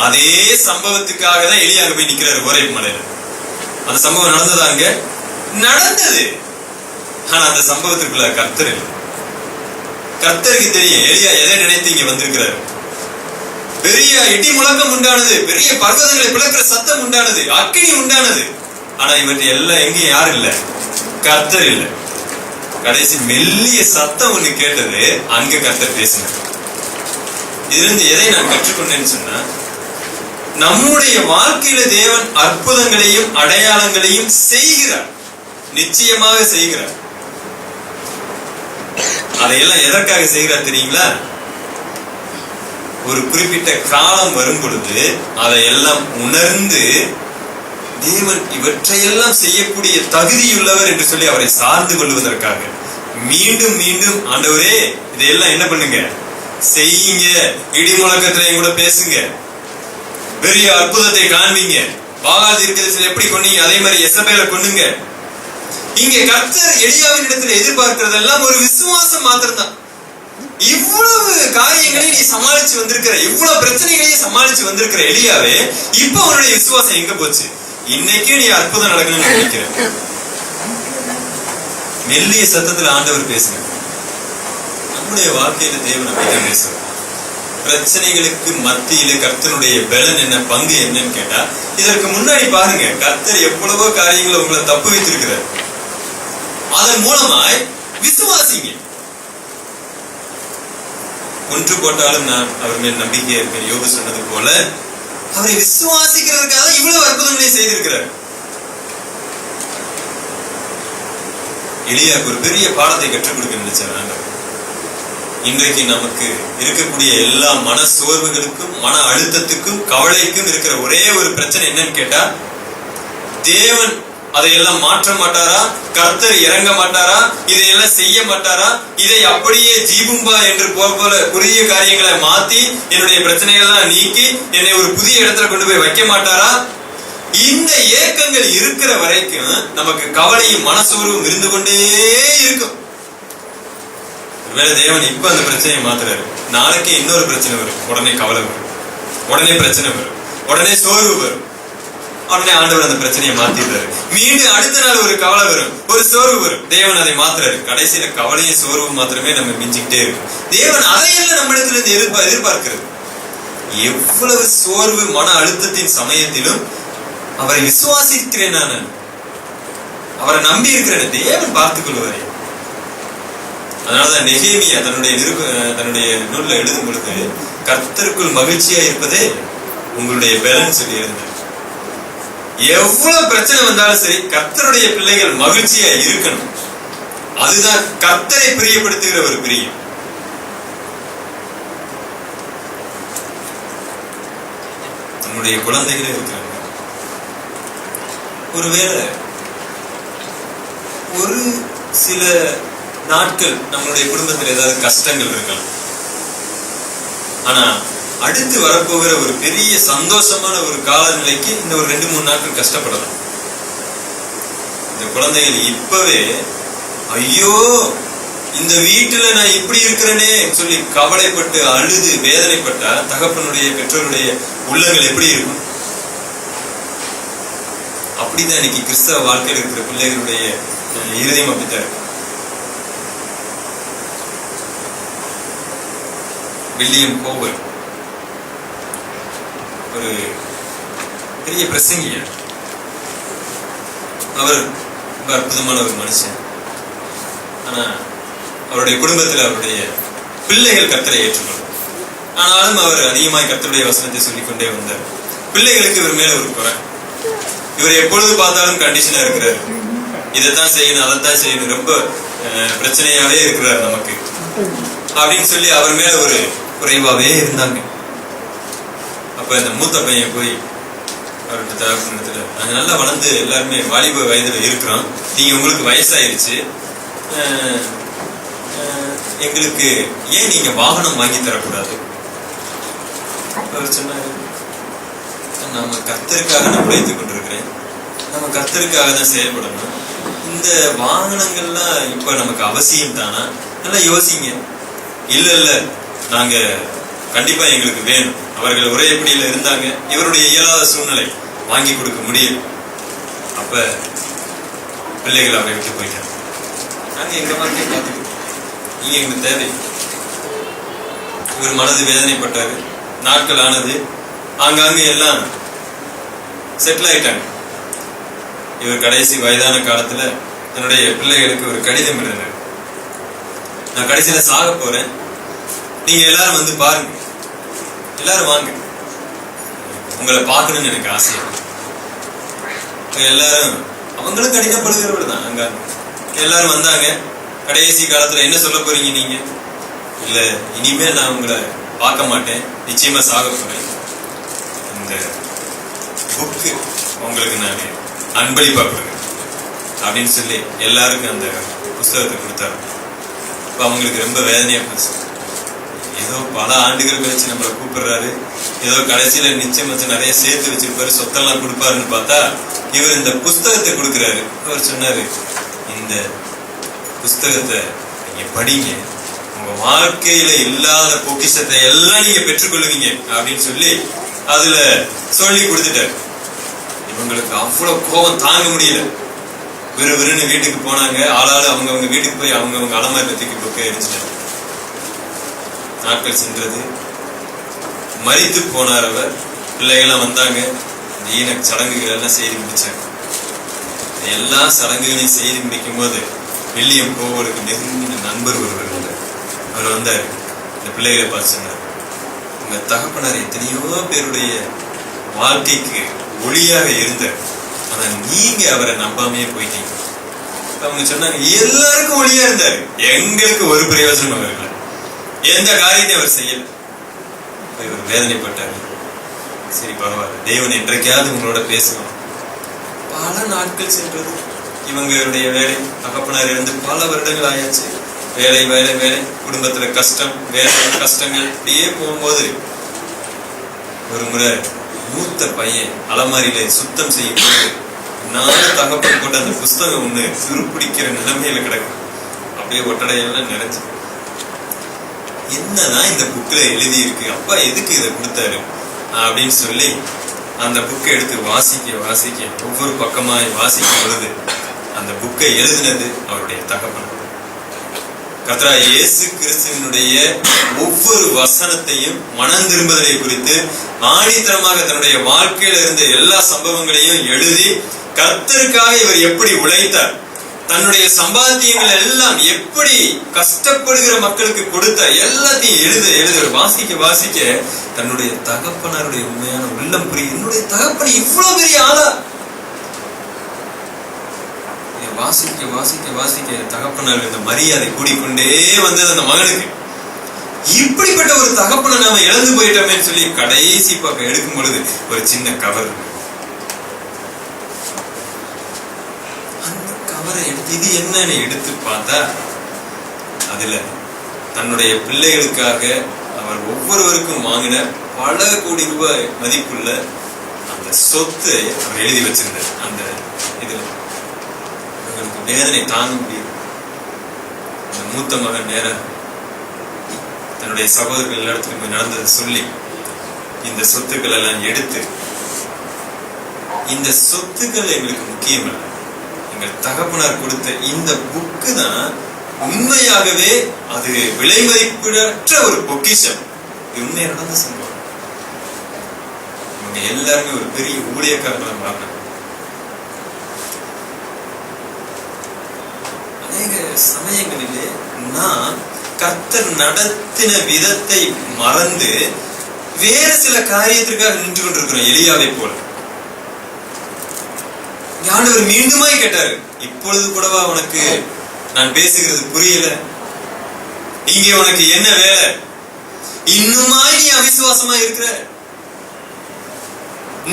அதே சம்பவத்துக்காக தான் எலியா அங்க போய் நிக்கிறாரு ஓரேப் மலையில. அந்த சம்பவம் நடந்ததா? அங்க நடந்தது. ஆனா அந்த சம்பவத்திற்குள்ள கர்த்தர் இல்லை. கர்த்தருக்கு தெரியும் எலியா எதை நினைத்து இங்க வந்திருக்கிறாரு. பெரிய இடி முழக்கம் உண்டானது, பெரிய பர்வதங்களை பிளக்கிற சத்தம் உண்டானது, அக்கினி உண்டானது. ஆனா இவற்றை எல்லாம் எங்கேயும் யாரு இல்ல, கர்த்தர் இல்ல. கடைசி மெல்லிய சத்தம் ஒண்ணு கேட்டது, அங்க கர்த்தர் பேசினார். இதிலிருந்து எதை நான் கற்றுக்கொண்டேன்னு சொன்னா, நம்முடைய வாழ்க்கையில தேவன் அற்புதங்களையும் அடையாளங்களையும் செய்கிறார், நிச்சயமாக செய்கிறார். அதையெல்லாம் எதற்காக செய்கிறார் தெரியுங்களா? ஒரு குறிப்பிட்ட காலம் வரும் பொழுது அதையெல்லாம் உணர்ந்து தேவன் இவற்றையெல்லாம் செய்யக்கூடிய தகுதியுள்ளவர் என்று சொல்லி அவரை சார்ந்து கொள்வதற்காக மீண்டும் மீண்டும் ஆண்டவரே இதையெல்லாம் என்ன பண்ணுங்க, செய்யுங்க, இடி முழக்கத்துல கூட பேசுங்க, பெரிய அற்புதத்தை காண்பீங்க, பாகால் தீர்க்கதரிசியை எப்படி கொண்டீங்க அதே மாதிரி எசபேலை கொண்டுங்க. இங்க கர்த்தர் எலியாவின் இடத்துல எதிர்பார்க்கிறதெல்லாம் ஒரு விசுவாசம் மாத்திரம்தான். இவ்வளவு காரியங்களை நீ சமாளிச்சு வந்திருக்கிற, இவ்வளவு பிரச்சனைகளையும் சமாளிச்சு வந்திருக்கிற எலியாவே, இப்ப உன்னுடைய விசுவாசம் எங்க போச்சு? இன்னைக்கு நீ அற்புதம் நடக்கணும்னு நினைக்கிற. மெல்லிய சத்தத்துல ஆண்டவர் பேசுங்க. நம்முடைய வாழ்க்கையில தேவன் அப்படிதான் பேசுறார். பிரச்சனைகளுக்கு மத்தியில கர்த்தனுடைய பலன் என்ன, பங்கு என்னன்னு கேட்டா, இதற்கு முன்னாடி பாருங்க கர்த்தர் எவ்வளவோ காரியங்களை உங்களை தப்பு வைத்திருக்கிறார். அதன் மூலமாய் விசுவாசிங்க. ஒன்று போட்டாலும் நான் அவர் மேல் நம்பிக்கையா இருப்பேன், யோபு சொன்னது போல அவரை விசுவாசிக்கிறதுக்காக இவ்வளவு அற்புதங்களை செய்திருக்கிறார். எலியாவுக்கு ஒரு பெரிய பாடத்தை கற்றுக் கொடுக்க நினைச்சார். இன்றைக்கு நமக்கு இருக்கக்கூடிய எல்லா மன சோர்வுகளுக்கும் மன அழுத்தத்துக்கும் கவலைக்கும் இருக்கிற ஒரே ஒரு பிரச்சனை என்னன்னு கேட்டா, தேவன் அதையெல்லாம் மாற்ற மாட்டாரா, கர்த்தர் இறங்க மாட்டாரா, இதையெல்லாம் செய்ய மாட்டாரா, இதை அப்படியே ஜீபும்பா என்று போல புதிய காரியங்களை மாத்தி என்னுடைய பிரச்சனைகள்லாம் நீக்கி என்னை ஒரு புதிய இடத்துல கொண்டு போய் வைக்க மாட்டாரா? இந்த ஏக்கங்கள் இருக்கிற வரைக்கும் நமக்கு கவலையும் மனசோர்வும் இருந்து கொண்டே இருக்கும். ஒருவேளை தேவன் இப்ப அந்த பிரச்சனையை மாத்துறாரு, நாளைக்கு இன்னொரு பிரச்சனை வரும், உடனே கவலை வரும், உடனே பிரச்சனை வரும், உடனே சோர்வு வரும், உடனே ஆண்டவர் அந்த பிரச்சனையை மாத்திடுறாரு. மீண்டும் அடுத்த நாள் ஒரு கவலை வரும், ஒரு சோர்வு வரும், தேவன் அதை மாத்துறாரு. கடைசியில கவலையும் சோர்வு மாத்திரமே நம்ம மிஞ்சிக்கிட்டே இருக்கும். தேவன் அதையெல்லாம் நம்ம இடத்துல இருந்து எதிர்பார்க்கிறது. எவ்வளவு சோர்வு மன அழுத்தத்தின் சமயத்திலும் அவரை விசுவாசிக்கிறேன், நான் அவரை நம்பி இருக்கிறேன், தேவன் பார்த்துக் கொள்வாரே. அதனாலதான் நெகேமியா தன்னுடைய நூல்ல எழுதும் பொழுது கர்த்தருக்குள் மகிழ்ச்சியா இருப்பதே உங்களுடைய பலன் சொல்லி எழுதினார். எவ்வளவு பிரச்சனை வந்தாலும் சரி கர்த்தருடைய பிள்ளைகள் மகிழ்ச்சியா இருக்கணும். அதுதான் கர்த்தரை பிரியப்படுத்துகிற ஒரு பிரியம். நம்முடைய குழந்தைகளே இருக்கிறாங்க. ஒருவேளை ஒரு சில நாட்கள் நம்மளுடைய குடும்பத்தில் ஏதாவது கஷ்டங்கள் இருக்கலாம். ஆனா அடுத்து வரப்போகிற ஒரு பெரிய சந்தோஷமான ஒரு காலநிலைக்கு இந்த ஒரு 2-3 நாட்கள் கஷ்டப்படலாம். இந்த குழந்தைகள் இப்பவே ஐயோ இந்த வீட்டுல நான் இப்படி இருக்கிறேனே சொல்லி கவலைப்பட்டு அழுது வேதனைப்பட்டா தகப்பனுடைய பெற்றோருடைய உள்ளங்கள் எப்படி இருக்கும்? அப்படிதான் இன்னைக்கு கிறிஸ்தவ வாழ்க்கையில் இருக்கிற பிள்ளைகளுடைய இருதயம் அப்படித்தான் இருக்கு. வில்லியம் கோவர் ஒரு பெரிய பிரசங்கியார். அவர் ரொம்ப அற்புதமான ஒரு மனுஷன். ஆனா அவருடைய குடும்பத்தில் அவருடைய பிள்ளைகள் கர்த்தரை ஏற்றுக்கொள்ளும். ஆனாலும் அவர் அதிகமாய் கர்த்தருடைய வசனத்தை சொல்லிக்கொண்டே வந்தார். பிள்ளைகளுக்கு இவர் மேல ஒரு குறை. இவர் எப்பொழுது பார்த்தாலும் கண்டிஷனா இருக்கிறார். இதைத்தான் செய்யணும், அதைத்தான் செய்யணும், ரொம்ப பிரச்சனையாவே இருக்கிறார் நமக்கு அப்படின்னு சொல்லி அவர் மேல ஒரு குறைவாவே இருந்தாங்க. அப்ப இந்த மூத்த பையன் போய் அவர்கிட்ட தகப்பனிடத்துல, நாங்க நல்லா வளர்ந்து எல்லாருமே வாலிப வயதுல இருக்கிறோம், நீங்க உங்களுக்கு வயசாயிருச்சு, எங்களுக்கு ஏன் நீங்க வாகனம் வாங்கி தரக்கூடாது? அவர் சொன்னாரு, நம்ம கர்த்தருக்காக நான் உழைத்துக் கொண்டிருக்கிறேன், நம்ம கர்த்தருக்காக தான் செயல்படணும், இந்த வாகனங்கள்லாம் இப்ப நமக்கு அவசியம் தானா? நல்லா யோசிங்க. இல்ல இல்ல நாங்க கண்டிப்பா எங்களுக்கு வேணும். அவர்கள் ஒரே எப்படியில இருந்தாங்க, இவருடைய இயலாத சூழ்நிலை வாங்கி கொடுக்க முடியும். அப்ப பிள்ளைகள் அவரை விட்டு போயிட்டாங்க. நாங்க எங்க வாழ்க்கையை பார்த்துக்கிட்டோம், நீங்க எங்களுக்கு தேவை. இவர் மனது வேதனைப்பட்டாரு. நாட்கள் ஆனது, ஆங்காங்க எல்லாம் செட்டில் ஆயிட்டாங்க. இவர் கடைசி வயதான காலத்துல தன்னுடைய பிள்ளைகளுக்கு ஒரு கடிதம் எழுதினார். நான் கடைசியில சாக போறேன், நீங்க எல்லாரும் வந்து பாருங்க, எல்லாரும் வாங்க, உங்களை பார்க்கணும்னு எனக்கு ஆசையா. எல்லாரும் அவங்களும் கடினப்படுகிறவர்கள் தான். அங்க எல்லாரும் வந்தாங்க. கடைசி காலத்துல என்ன சொல்ல போறீங்க நீங்க? இல்ல, இனிமேல் நான் உங்களை பார்க்க மாட்டேன், நிச்சயமா சாக போறேன், இந்த புக்கு உங்களுக்கு நான் அன்பளிப்பா கொடுங்க அப்படின்னு சொல்லி எல்லாருக்கும் அந்த புஸ்தகத்தை கொடுத்தாரு. இப்ப அவங்களுக்கு ரொம்ப வேதனையா போச்சு. ஏதோ பல ஆண்டுகள் கழிச்சு நம்மளை கூப்பிடுறாரு, ஏதோ கடைசியில நிச்சயம் வச்சு நிறைய சேர்த்து வச்சிருப்பாரு, சொத்தெல்லாம் கொடுப்பாருன்னு பார்த்தா இவர் இந்த புஸ்தகத்தை கொடுக்கிறாரு. அவர் சொன்னாரு, இந்த புஸ்தகத்தை நீங்க படிங்க, உங்க வாழ்க்கையில இல்லாத பொக்கிஷத்தை எல்லாம் நீங்க பெற்றுக்கொள்ளுவீங்க அப்படின்னு சொல்லி அதுல சொல்லி கொடுத்துட்டாரு. இவங்களுக்கு அவ்வளவு கோபம் தாங்க முடியல. விறுவிறுன்னு வீட்டுக்கு போனாங்க. ஆளாளு அவங்க வீட்டுக்கு போய் அவங்க அலமாரி தூக்கி புக்கை எரிஞ்சிட்டாங்க. நாட்கள் சென்றது. மரித்து போனார் அவர். பிள்ளைகள்லாம் வந்தாங்க. ஈன சடங்குகள் எல்லாம் செய்து முடிச்சாங்க. எல்லா சடங்குகளையும் செய்து முடிக்கும் போது வில்லியம் கோவலுக்கு நெருங்கின நண்பர் ஒருவர் வந்தார். அவர் வந்தார், இந்த பிள்ளைகளை பார்த்து சொன்னார், உங்க தகப்பனார் எத்தனையோ பேருடைய வாழ்க்கைக்கு ஒளியாக இருந்தார், ஆனா நீங்க அவரை நம்பாமையே போயிட்டீங்க. அவங்க சொன்னாங்க, எல்லாருக்கும் ஒளியா இருந்தாரு, எங்களுக்கு ஒரு பிரயோஜனம் அவர் இல்லை, எந்த காரியத்தையும் அவர் செய்யல. இவர் வேதனைப்பட்டாரு. சரி பரவாயில்ல, தேவன் என்றைக்காவது உங்களோட பேசுவான். பல நாட்கள் சென்றது. இவங்களுடைய வேலை, தகப்பனார் இருந்து பல வருடங்கள் ஆயாச்சு. வேலை வேலை வேலை, குடும்பத்துல கஷ்டம், வேலை கஷ்டங்கள் இப்படியே போகும்போது ஒரு முறை மூத்த பையன் அலமாரியில சுத்தம் செய்யும் போது தகப்பன் போட்டு அந்த புஸ்தகம் ஒண்ணு துருப்பிடிக்கிற நிலைமையில கிடக்கும். அப்படியே ஒட்டடையெல்லாம் நிறைஞ்சு, என்னதான் இந்த புக்ல எழுதி இருக்கு, அப்பா எதுக்கு இதை கொடுத்தாரு அப்படின்னு சொல்லி அந்த புக்கை எடுத்து வாசிக்க வாசிக்க ஒவ்வொரு பக்கமாய் வாசிக்கும் பொழுது அந்த புக்கை எழுதினது அவருடைய தகப்பன். கர்த்தராகிய இயேசு கிறிஸ்துவினுடைய ஒவ்வொரு வசனத்தையும் மனம் திரும்புதலை குறித்து ஆணித்தரமாக தன்னுடைய வாழ்க்கையில இருந்த எல்லா சம்பவங்களையும் எழுதி கர்த்தருக்காக இவர் எப்படி உழைத்தார், தன்னுடைய சம்பாத்தியங்கள் எல்லாம் எப்படி கஷ்டப்படுகிற மக்களுக்கு கொடுத்தார், எல்லாத்தையும் எழுத வாசிக்க வாசிக்க தன்னுடைய தகப்பனாருடைய உண்மையான உள்ளம் புரியும். என்னுடைய தகப்பன் இவ்வளவு பெரிய ஆளா? வாசிக்க வாசிக்க வாசிக்க தகப்பனார் இந்த மரியாதை கூடிக்கொண்டே வந்தது அந்த மகனுக்கு. இப்படிப்பட்ட ஒரு தகப்பனை நாம இழந்து போயிட்டோமே சொல்லி கடைசி பக்கம் எடுக்கும் பொழுது ஒரு சின்ன கவர், அந்த கவரை எடுத்து இது என்னன்னு எடுத்து பார்த்தா அதுல தன்னுடைய பிள்ளைகளுக்காக அவர் ஒவ்வொருவருக்கும் வாங்கின பல கோடி ரூபாய் மதிப்புள்ள அந்த சொத்தை அவர் எழுதி வச்சிருந்தார். அந்த இதுல வேதனை தாங்க முடியும். அந்த மூத்த மகன் நேர தன்னுடைய சகோதரர்கள் எல்லா இடத்துலையும் போய் நடந்ததை சொல்லி இந்த சொத்துக்கள் எல்லாம் எடுத்து, இந்த சொத்துக்கள் எங்களுக்கு முக்கியம் இல்லை, எங்கள் தகப்பனார் கொடுத்த இந்த புக்கு தான் உண்மையாகவே அது விலை மதிப்பிடற்ற ஒரு பொக்கிஷம். உண்மையா நடந்த சம்பவம். இவங்க எல்லாருமே ஒரு பெரிய ஊழியக்காரங்களா மாறினாங்க. அநேக சமயங்களிலே நான் கர்த்தர் நடத்தின விதத்தை மறந்து வேறு சில காரியத்திற்காக நின்று கொண்டிருக்கிறோம். எலியாவை போல ஆண்டவர் மீண்டுமாய் கேட்டாரு, இப்பொழுது கூடவா உனக்கு நான் பேசுகிறது புரியல? இங்கே உனக்கு என்ன வேலை? இன்னுமாய் நீ அவிசுவாசமா இருக்கிற?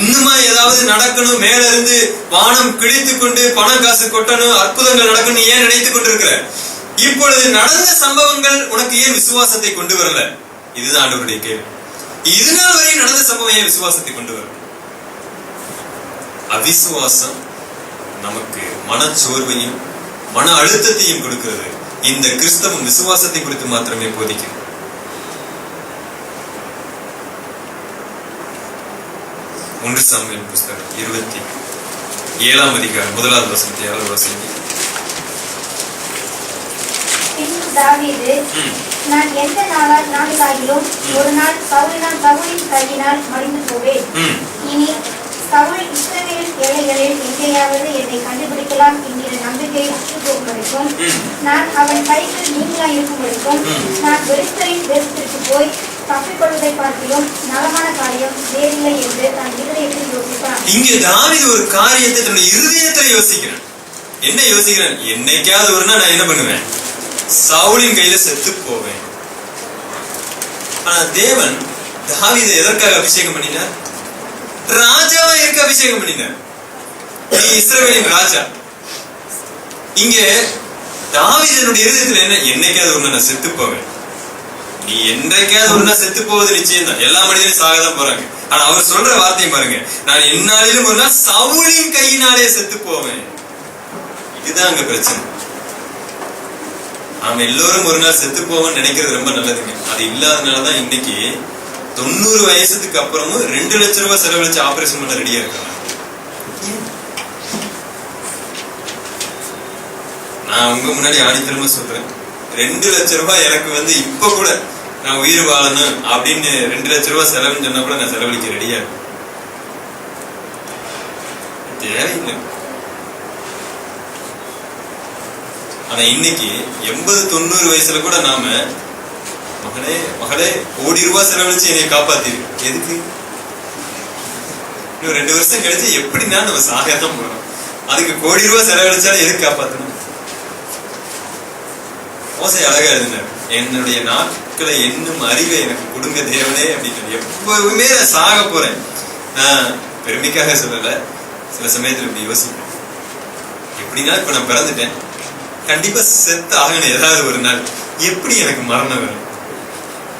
இன்னுமா ஏதாவது நடக்கணும், மேல இருந்து வானம் கிழித்துக் கொண்டு பணம் காசு கொட்டணும், அற்புதங்கள் நடக்கணும் ஏன் நினைத்துக் கொண்டிருக்கிற? இப்பொழுது நடந்த சம்பவங்கள் உனக்கு ஏன் விசுவாசத்தை கொண்டு வரல? இதுதான் ஆண்டவருடைய கேள்வி. இதனால் வரை நடந்த சம்பவம் ஏன் விசுவாசத்தை கொண்டு வரல? அவிசுவாசம் நமக்கு மனச்சோர்வையும் மன அழுத்தத்தையும் கொடுக்கிறது. இந்த கிறிஸ்தவம் விசுவாசத்தை குறித்து மாத்திரமே போதிக்கும். ஒன்று சாமுவேல் புஸ்தகம் 27ஆம் அதிகாரம் 1வது வசனத்தை யாராவது வாசிங்க. பின்பு தாவீது, நான் எந்த நாளிலாகிலும் ஒரு நாள் சவுலின் கையினால் மடிந்து போவேன். இனி சவுல் இஸ்ரவேலின் ஏழைகளில் எங்கேயாவது என்னை கண்டுபிடிக்கலாம் என்கிற நம்பிக்கை அற்றுப்போகும் வரைக்கும், நான் அவன் கைக்கு நீங்களா இருக்கும் வரைக்கும், நான் பெலிஸ்தரின் தேசத்திற்கு போய் தப்பிக்கொள்வதை பார்த்திலும் நலமான காரியம் வேறில்லை என்று நான் இருதயத்தில் யோசிப்பான். இங்கே தாவீது ஒரு காரியத்தை தன்னுடைய இருதயத்தில் யோசிக்கிறான். என்ன யோசிக்கிறான்? என்னைக்காவது ஒரு நாள் நான் என்ன பண்ணுவேன்? சவுலின் கையில செத்து போவேன். ஆனா தேவன் தாவீதை எதற்காக அபிஷேகம் பண்ணினார்? ராஜாவா இருக்க அபிஷேகம் பண்ணினார். நீ இஸ்ரவேலின் ராஜா. இங்க தாவீதனுடைய இருதயத்துல என்ன? என்னைக்காவது ஒரு நாள் செத்து போவேன். நீ என்றைக்காவது ஒரு நாள் செத்து போவது நிச்சயம் தான். எல்லா மனிதனும் சாகதான் போறாங்க. ஆனா அவர் சொல்ற வார்த்தையை பாருங்க, நான் என்னாலும் ஒரு நாள் சவுலின் கையினாலே செத்து போவேன். இதுதான் அங்க பிரச்சனை. நாம எல்லோரும் ஒரு நாள் செத்து போவோம்னு நினைக்கிறது ரொம்ப நல்லதுங்க. அது இல்லாதனாலதான் இன்னைக்கு 90 வயசுக்கு அப்புறமும் 2 லட்சம் ரூபாய் செலவழிச்சு ஆபரேஷன் பண்ண ரெடியா இருக்காங்க. நான் உங்க முன்னாடி ஆணித்தரமா சொல்றேன், 2 லட்சம் ரூபாய் எனக்கு இப்ப கூட நான் உயிர் வாழணும் அப்படின்னு 2 லட்சம் ரூபாய் செலவுன்னு சொன்னா கூட நான் செலவழிக்க ரெடியா இருக்கேன். தேவையில்லை. ஆனா இன்னைக்கு 80-90 வயசுல கூட நாம மகளே கோடி ரூபாய் செலவழிச்சு என்னை காப்பாத்திரு. எதுக்கு? இன்னும் 2 வருஷம் கழிச்சு எப்படின்னா நம்ம சாகத்தான் போறோம். அதுக்கு கோடி ரூபாய் செலவழிச்சாலும் எதுக்கு காப்பாத்தணும்? மோசே அழகா எழுதினார், என்னுடைய நாட்களை என்னும் அறிவை எனக்கு கொடுங்க தேவனே அப்படின்னு. எப்பவுமே நான் சாக போறேன். நான் பெருமைக்காக சொல்லல, சில சமயத்துல இப்படி யோசிப்பேன். எப்படின்னா இப்ப நான் பிறந்துட்டேன், கண்டிப்பா செத்து ஆகணும் ஏதாவது ஒரு நாள். எப்படி எனக்கு மரணம் வரும்?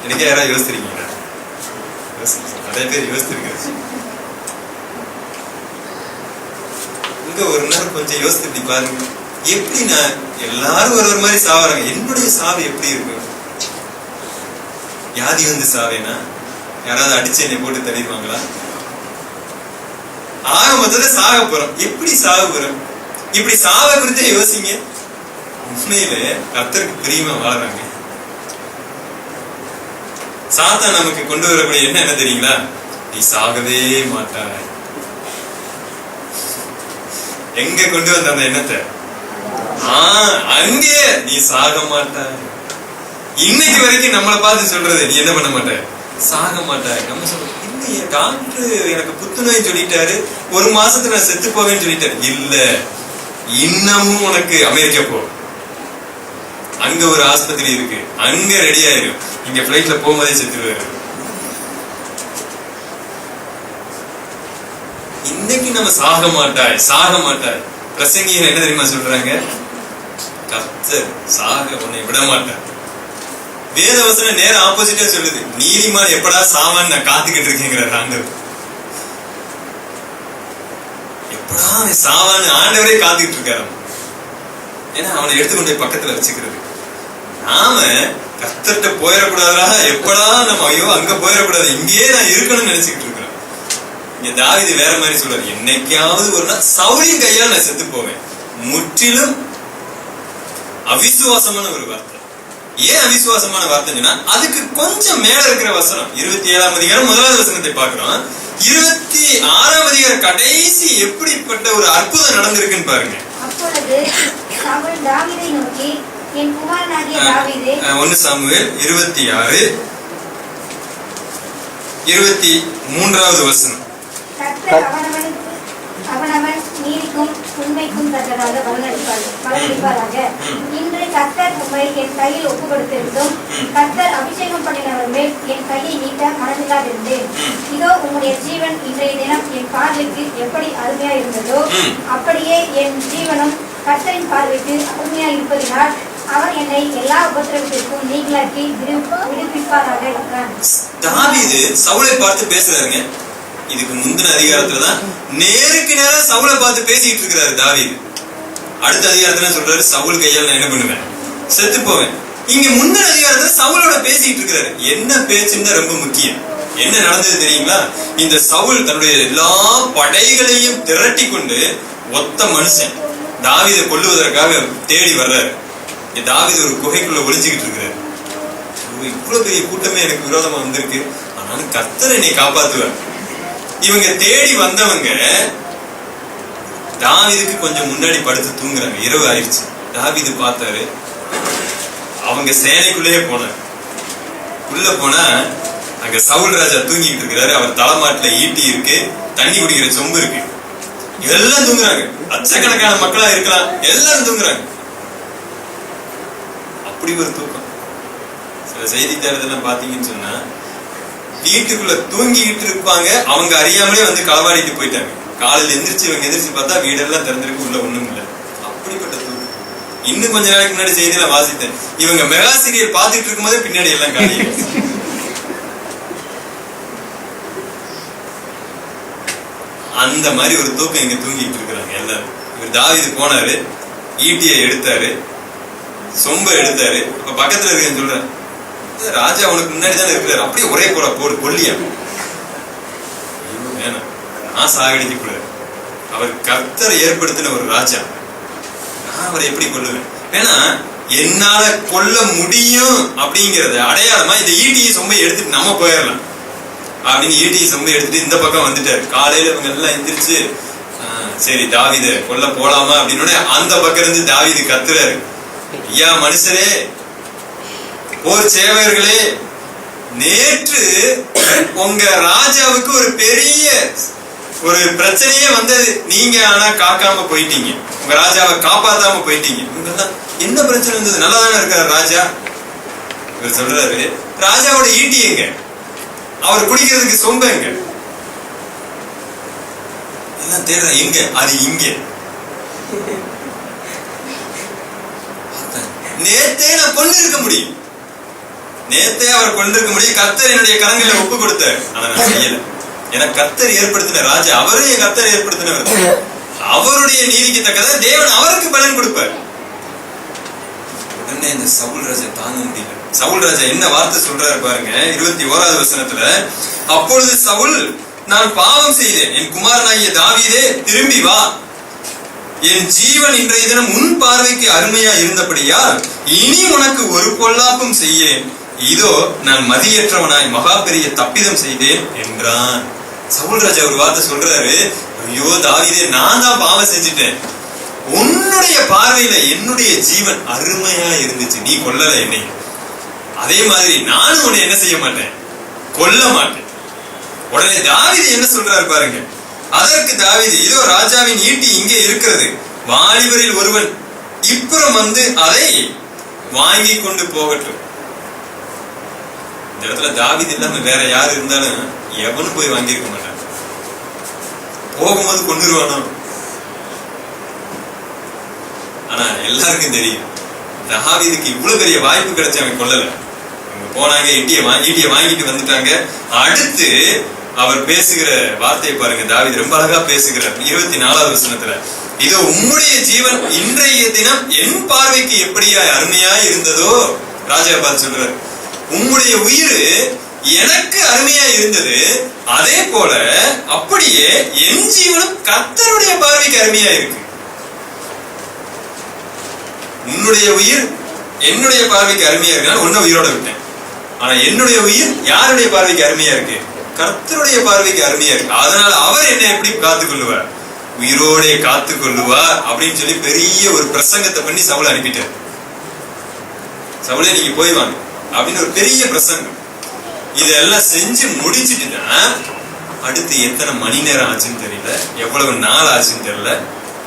எனக்கே யாராவது யோசிச்சிருக்கீங்களா? நிறைய பேர் யோசிச்சிருக்காரு. இங்க ஒரு நாள் கொஞ்சம் யோசித்து பாருங்க, எப்படி நான் எல்லாரும் ஒரு மாதிரி சாவறாங்க, என்னுடைய சாவு எப்படி இருக்கும்? வியாதி சாவேனா? யாராவது அடிச்சு என்னை போட்டு தள்ளிடுவாங்களா? ஆக மொத்தத்தை சாக போறோம். எப்படி சாக போறோம்? இப்படி சாவ குறித்து யோசிங்க. உண்மையில கர்த்தருக்கு பிரியமா வாழறாங்க. சாத்தான் நமக்கு கொண்டு வரக்கூடிய என்ன தெரியுங்களா? நீ சாகவே மாட்டாய். எங்க கொண்டு வந்த அந்த எண்ணத்தை? அங்கே நீ சாக மாட்டாய். இன்னைக்கு வரைக்கும் நம்மளை பார்த்து சொல்றது, நீ என்ன பண்ண மாட்ட? சாக மாட்டாய். நம்ம சொல்றோம், இல்லையே டாக்டர் எனக்கு புத்துநோய் சொல்லிட்டாரு, 1 மாசத்துல நான் செத்து போவேன்னு சொல்லிட்டாரு. இல்ல, இன்னமும் உனக்கு அமெரிக்கா போ, அங்க ஒரு ஆஸ்பத்திரி இருக்கு, அங்க ரெடி ஆயிரும். இங்க பிளைட்ல போகும்போதே செத்துருவாரு. இன்னைக்கு நம்ம சாக மாட்டாய் சாக மாட்டாய். பிரசங்கிகள் என்ன தெரியுமா சொல்றாங்க? கர்த்தர் சாக உன்னை விட மாட்டார். வேதவசனம் நேர ஆப்போசிட்டா சொல்லுது, நீதிமான் எப்படா சாவான்னு நான் காத்துக்கிட்டு இருக்கேங்கிற ஆண்டவர். எப்படா சாவான்னு ஆண்டவரே காத்துக்கிட்டு இருக்காரு. ஏன்னா அவனை எடுத்துக்கொண்டே பக்கத்துல வச்சுக்கிறது. நாம கர்த்தர்ட்ட போயிடக்கூடாதா, எப்படா நம்ம ஐயோ அங்க போயிடக்கூடாது, இங்கேயே நான் இருக்கணும்னு நினைச்சுக்கிட்டு இருக்கிறேன். இங்க தாவீது வேற மாதிரி சொல்றாரு, என்னைக்காவது ஒரு நாள் சவுலின் கையால் நான் செத்து போவேன். முற்றிலும் அவிசுவாசமான ஒரு வார்த்தை. ஏன் அவிசுவாசமான வார்த்தைன்னா, அதுக்கு கொஞ்சம் மேல இருக்கிற வசனம் 27ஆம் அதிகாரம் 1வது வசனத்தை பார்க்கிறோம். 26ஆம் அதிகாரம் கடைசி எப்படிப்பட்ட ஒரு அற்புதம் நடந்திருக்குன்னு பாருங்க. அப்பொழுது சவுல் தாவீதை நோக்கி, என் குமாரனாகிய தாவீதே. 1 சாமுவேல் 26:23வது வசனம். கர்த்தர் அவனவன் நீதிக்கும் உண்மைக்கும் தக்கதாக பலனளிப்பாராக. இன்று கர்த்தர் உம்மை என் கையில் ஒப்பு கொடுத்திருந்தும் கர்த்தர் அபிஷேகம் பண்ணினவர் மேல் என் கையை நீட்ட மனதில்லாதிருந்தேன். இதோ உம்முடைய ஜீவன் இன்றைய தினம் என் பார்வைக்கு எப்படி அருமையா இருந்ததோ அப்படியே என் ஜீவனும் கர்த்தரின் பார்வைக்கு அருமையா இருப்பதினால் அவர் என்னை எல்லா உபத்திரவத்திற்கும் நீங்களாக்கி விடுவிப்பாராக என்றான். தாவீது சவுலை பார்த்து பேசுறாருங்க. இதுக்கு முந்தின அதிகாரத்துலதான் நேருக்கு நேரா சவுலை பார்த்து பேசிட்டு இருக்கிறாரு தாவீது. அடுத்த அதிகாரத்துல சொல்றாரு, சவுல் கையால் நான் என்ன பண்ணுவேன், செத்து போவேன். இங்க முந்தின அதிகாரத்துல சவுலோட பேசிட்டு இருக்கிறாரு. என்ன பேச்சுன்னு ரொம்ப முக்கியம். என்ன நடந்தது தெரியுங்களா? இந்த சவுல் தன்னுடைய எல்லா படைகளையும் திரட்டி கொண்டு ஒத்த மனுஷன் தாவீதை கொல்லுவதற்காக தேடி வர்றாரு. தாவீது ஒரு குகைக்குள்ள ஒளிஞ்சுக்கிட்டு இருக்கிறாரு. இவ்வளவு பெரிய கூட்டமே எனக்கு விரோதமா வந்திருக்கு, ஆனாலும் கர்த்தர் என்னை காப்பாத்துவார். இவங்க தேடி வந்தவங்க தாவீதுக்கு கொஞ்சம் முன்னாடி படுத்து தூங்குறாங்க. இரவு ஆயிடுச்சு. தாவீது பார்த்தாரு, அவங்க சேனைக்குள்ளேயே போனார். உள்ள போனா அங்க சவுல் ராஜா தூங்கிட்டு இருக்கிறாரு. அவர் தலைமாட்டுல ஈட்டி இருக்கு, தண்ணி குடிக்கிற சொம்பு இருக்கு. எல்லாம் தூங்குறாங்க. லட்சக்கணக்கான மக்களா இருக்கலாம், எல்லாரும் தூங்குறாங்க. அப்படி ஒரு தூக்கம். சில செய்தித்தாளர்லாம் பாத்தீங்கன்னு சொன்னா, வீட்டுக்குள்ள தூங்கிட்டு இருப்பாங்க, அவங்க அறியாமலே வந்து களவாடிட்டு போயிட்டாங்க. காலையில் எந்திரிச்சு பார்த்தா வீடெல்லாம் திறந்திருக்கு, உள்ள ஒண்ணும் இல்லை. அப்படிப்பட்ட தூக்கம். இன்னும் கொஞ்ச நாளைக்கு முன்னாடி செய்தியில வாசித்தேன், இவங்க மெகா சீரியல் பார்த்துட்டு இருக்கும் போதே பின்னாடி எல்லாம் காணி. அந்த மாதிரி ஒரு தூக்கம் இங்க தூங்கிட்டு இருக்கிறாங்க எல்லாரும். இவர் தாவீது போனாரு, ஈட்டியை எடுத்தாரு, சொம்ப எடுத்தாரு. இப்ப பக்கத்துல இருக்கேன்னு சொல்றேன், ராஜா உனக்கு முன்னாடி தானே இருக்கிறாரு, அப்படியே ஒரே போடு கொல்லியா. வேணாம், நான் சாகடிக்க கூடாது. அவர் கர்த்தரை ஏற்படுத்தின ஒரு ராஜா, நான் அவரை எப்படி கொல்லுவேன்? ஏன்னா என்னால கொல்ல முடியும் அப்படிங்கறத அடையாளமா இந்த ஈட்டியை சொம்பை எடுத்துட்டு நம்ம போயிடலாம் அப்படின்னு ஈட்டியை சொம்பை எடுத்துட்டு இந்த பக்கம் வந்துட்டாரு. காலையில இவங்க எல்லாம் எந்திரிச்சு சரி தாவீதை கொல்ல போலாமா அப்படின்னு அந்த பக்கம் இருந்து தாவீது கத்துறாரு, ஐயா மனுஷரே, போர் சேவகர்களே, நேற்று உங்க ராஜாவுக்கு ஒரு பெரிய ஒரு பிரச்சனையே வந்தது, நீங்க ஆனா காக்காம போயிட்டீங்க, உங்க ராஜாவை காப்பாத்தாம போயிட்டீங்க. என்ன பிரச்சனை வந்தது? நல்லா தானே இருக்காரு ராஜா. இவர் சொல்றாரு, ராஜாவோட ஈட்டி எங்க, அவர் குடிக்கிறதுக்கு சொம்ப எங்க, எல்லாம் தேடுற, எங்க, அது இங்க. நேத்தே நான் கொண்டு இருக்க முடியும், நேத்தே அவர் கொண்டிருக்க முடியும். கர்த்தர் என்னுடைய கரங்களை ஒப்பு கொடுத்தார், ஆனா நான் செய்யல. ஏன்னா கர்த்தர் ஏற்படுத்தின ராஜா, அவரும் என் கர்த்தர் ஏற்படுத்தினவர். அவருடைய நீதிக்கு தக்கதான் தேவன் அவருக்கு பலன் கொடுப்பார். உடனே இந்த சவுல் ராஜா தாங்க முடியல. சவுல் ராஜா என்ன வார்த்தை சொல்றாரு பாருங்க, 21வது வசனத்துல, அப்பொழுது சவுல், நான் பாவம் செய்தேன், என் குமாரனாகிய தாவீதே திரும்பி வா, என் ஜீவன் இன்றைய தினம் உன் பார்வைக்கு அருமையா இருந்தபடியால் இனி உனக்கு ஒரு பொல்லாப்பும் செய்யேன், இதோ நான் மதியற்றவனாய் மகா பெரிய தப்பிதம் செய்தேன் என்றான். சவுல் ராஜா ஒரு வார்த்தை சொல்றாரு, ஐயோ தாவீதே, நான் தான் பாவம் செஞ்சுட்டேன், உன்னுடைய பார்வையில என்னுடைய ஜீவன் அருமையா இருந்துச்சு, நீ கொல்லல என்னை, அதே மாதிரி நானும் உன்னை என்ன செய்ய மாட்டேன், கொல்ல மாட்டேன். உடனே தாவீது என்ன சொல்றாரு பாருங்க, அதற்கு தாவீது, இதோ ராஜாவின் ஈட்டி இங்கே இருக்கிறது, வாலிபரில் ஒருவன் இப்புறம் வந்து அதை வாங்கி கொண்டு போகட்டும். இந்த இடத்துல தாவீது இல்லாம வேற யாரு இருந்தாலும் எவனும் போய் வாங்கியிருக்க மாட்டான், போகும்போது கொண்டுருவானோ. ஆனா எல்லாருக்கும் தெரியும், தாவீதுக்கு இவ்வளவு பெரிய வாய்ப்பு கிடைச்சு அவன் கொல்லல. அவங்க போனாங்க, ஈட்டியை வாங்கிட்டு வந்துட்டாங்க. அடுத்து அவர் பேசுகிற வார்த்தையை பாருங்க, தாவீது ரொம்ப அழகா பேசுகிறார். 24வது வசனத்துல, இதோ உம்முடைய ஜீவன் இன்றைய தினம் என் பார்வைக்கு எப்படியா அருமையா இருந்ததோ ராஜா பார்த்து சொல்றாரு, உம்முடைய உயிர் எனக்கு அருமையா இருந்தது, அதே போல அப்படியே என் ஜீவனும் கர்த்தருடைய பார்வைக்கு அருமையா இருக்கு. உன்னுடைய உயிர் என்னுடைய பார்வைக்கு அருமையா இருக்கு, உன்ன உயிரோட விட்டேன். ஆனா என்னுடைய உயிர் யாருடைய பார்வைக்கு அருமையா இருக்கு? கர்த்தருடைய பார்வைக்கு அருமையா இருக்கு. அதனால அவர் என்னை எப்படி காத்துக் கொள்ளுவார்? உயிரோட காத்துக் கொள்ளுவார் அப்படின்னு சொல்லி பெரிய ஒரு பிரசங்கத்தை பண்ணி சவுலை அனுப்பிட்டார். சவுலே நீங்க போய் வாங்க அப்படின்னு ஒரு பெரிய பிரசங்கம். இதெல்லாம் செஞ்சு முடிச்சுட்டுன்னா அடுத்து எத்தனை மணி நேரம் ஆச்சுன்னு தெரியல, எவ்வளவு நாள் ஆச்சுன்னு தெரியல,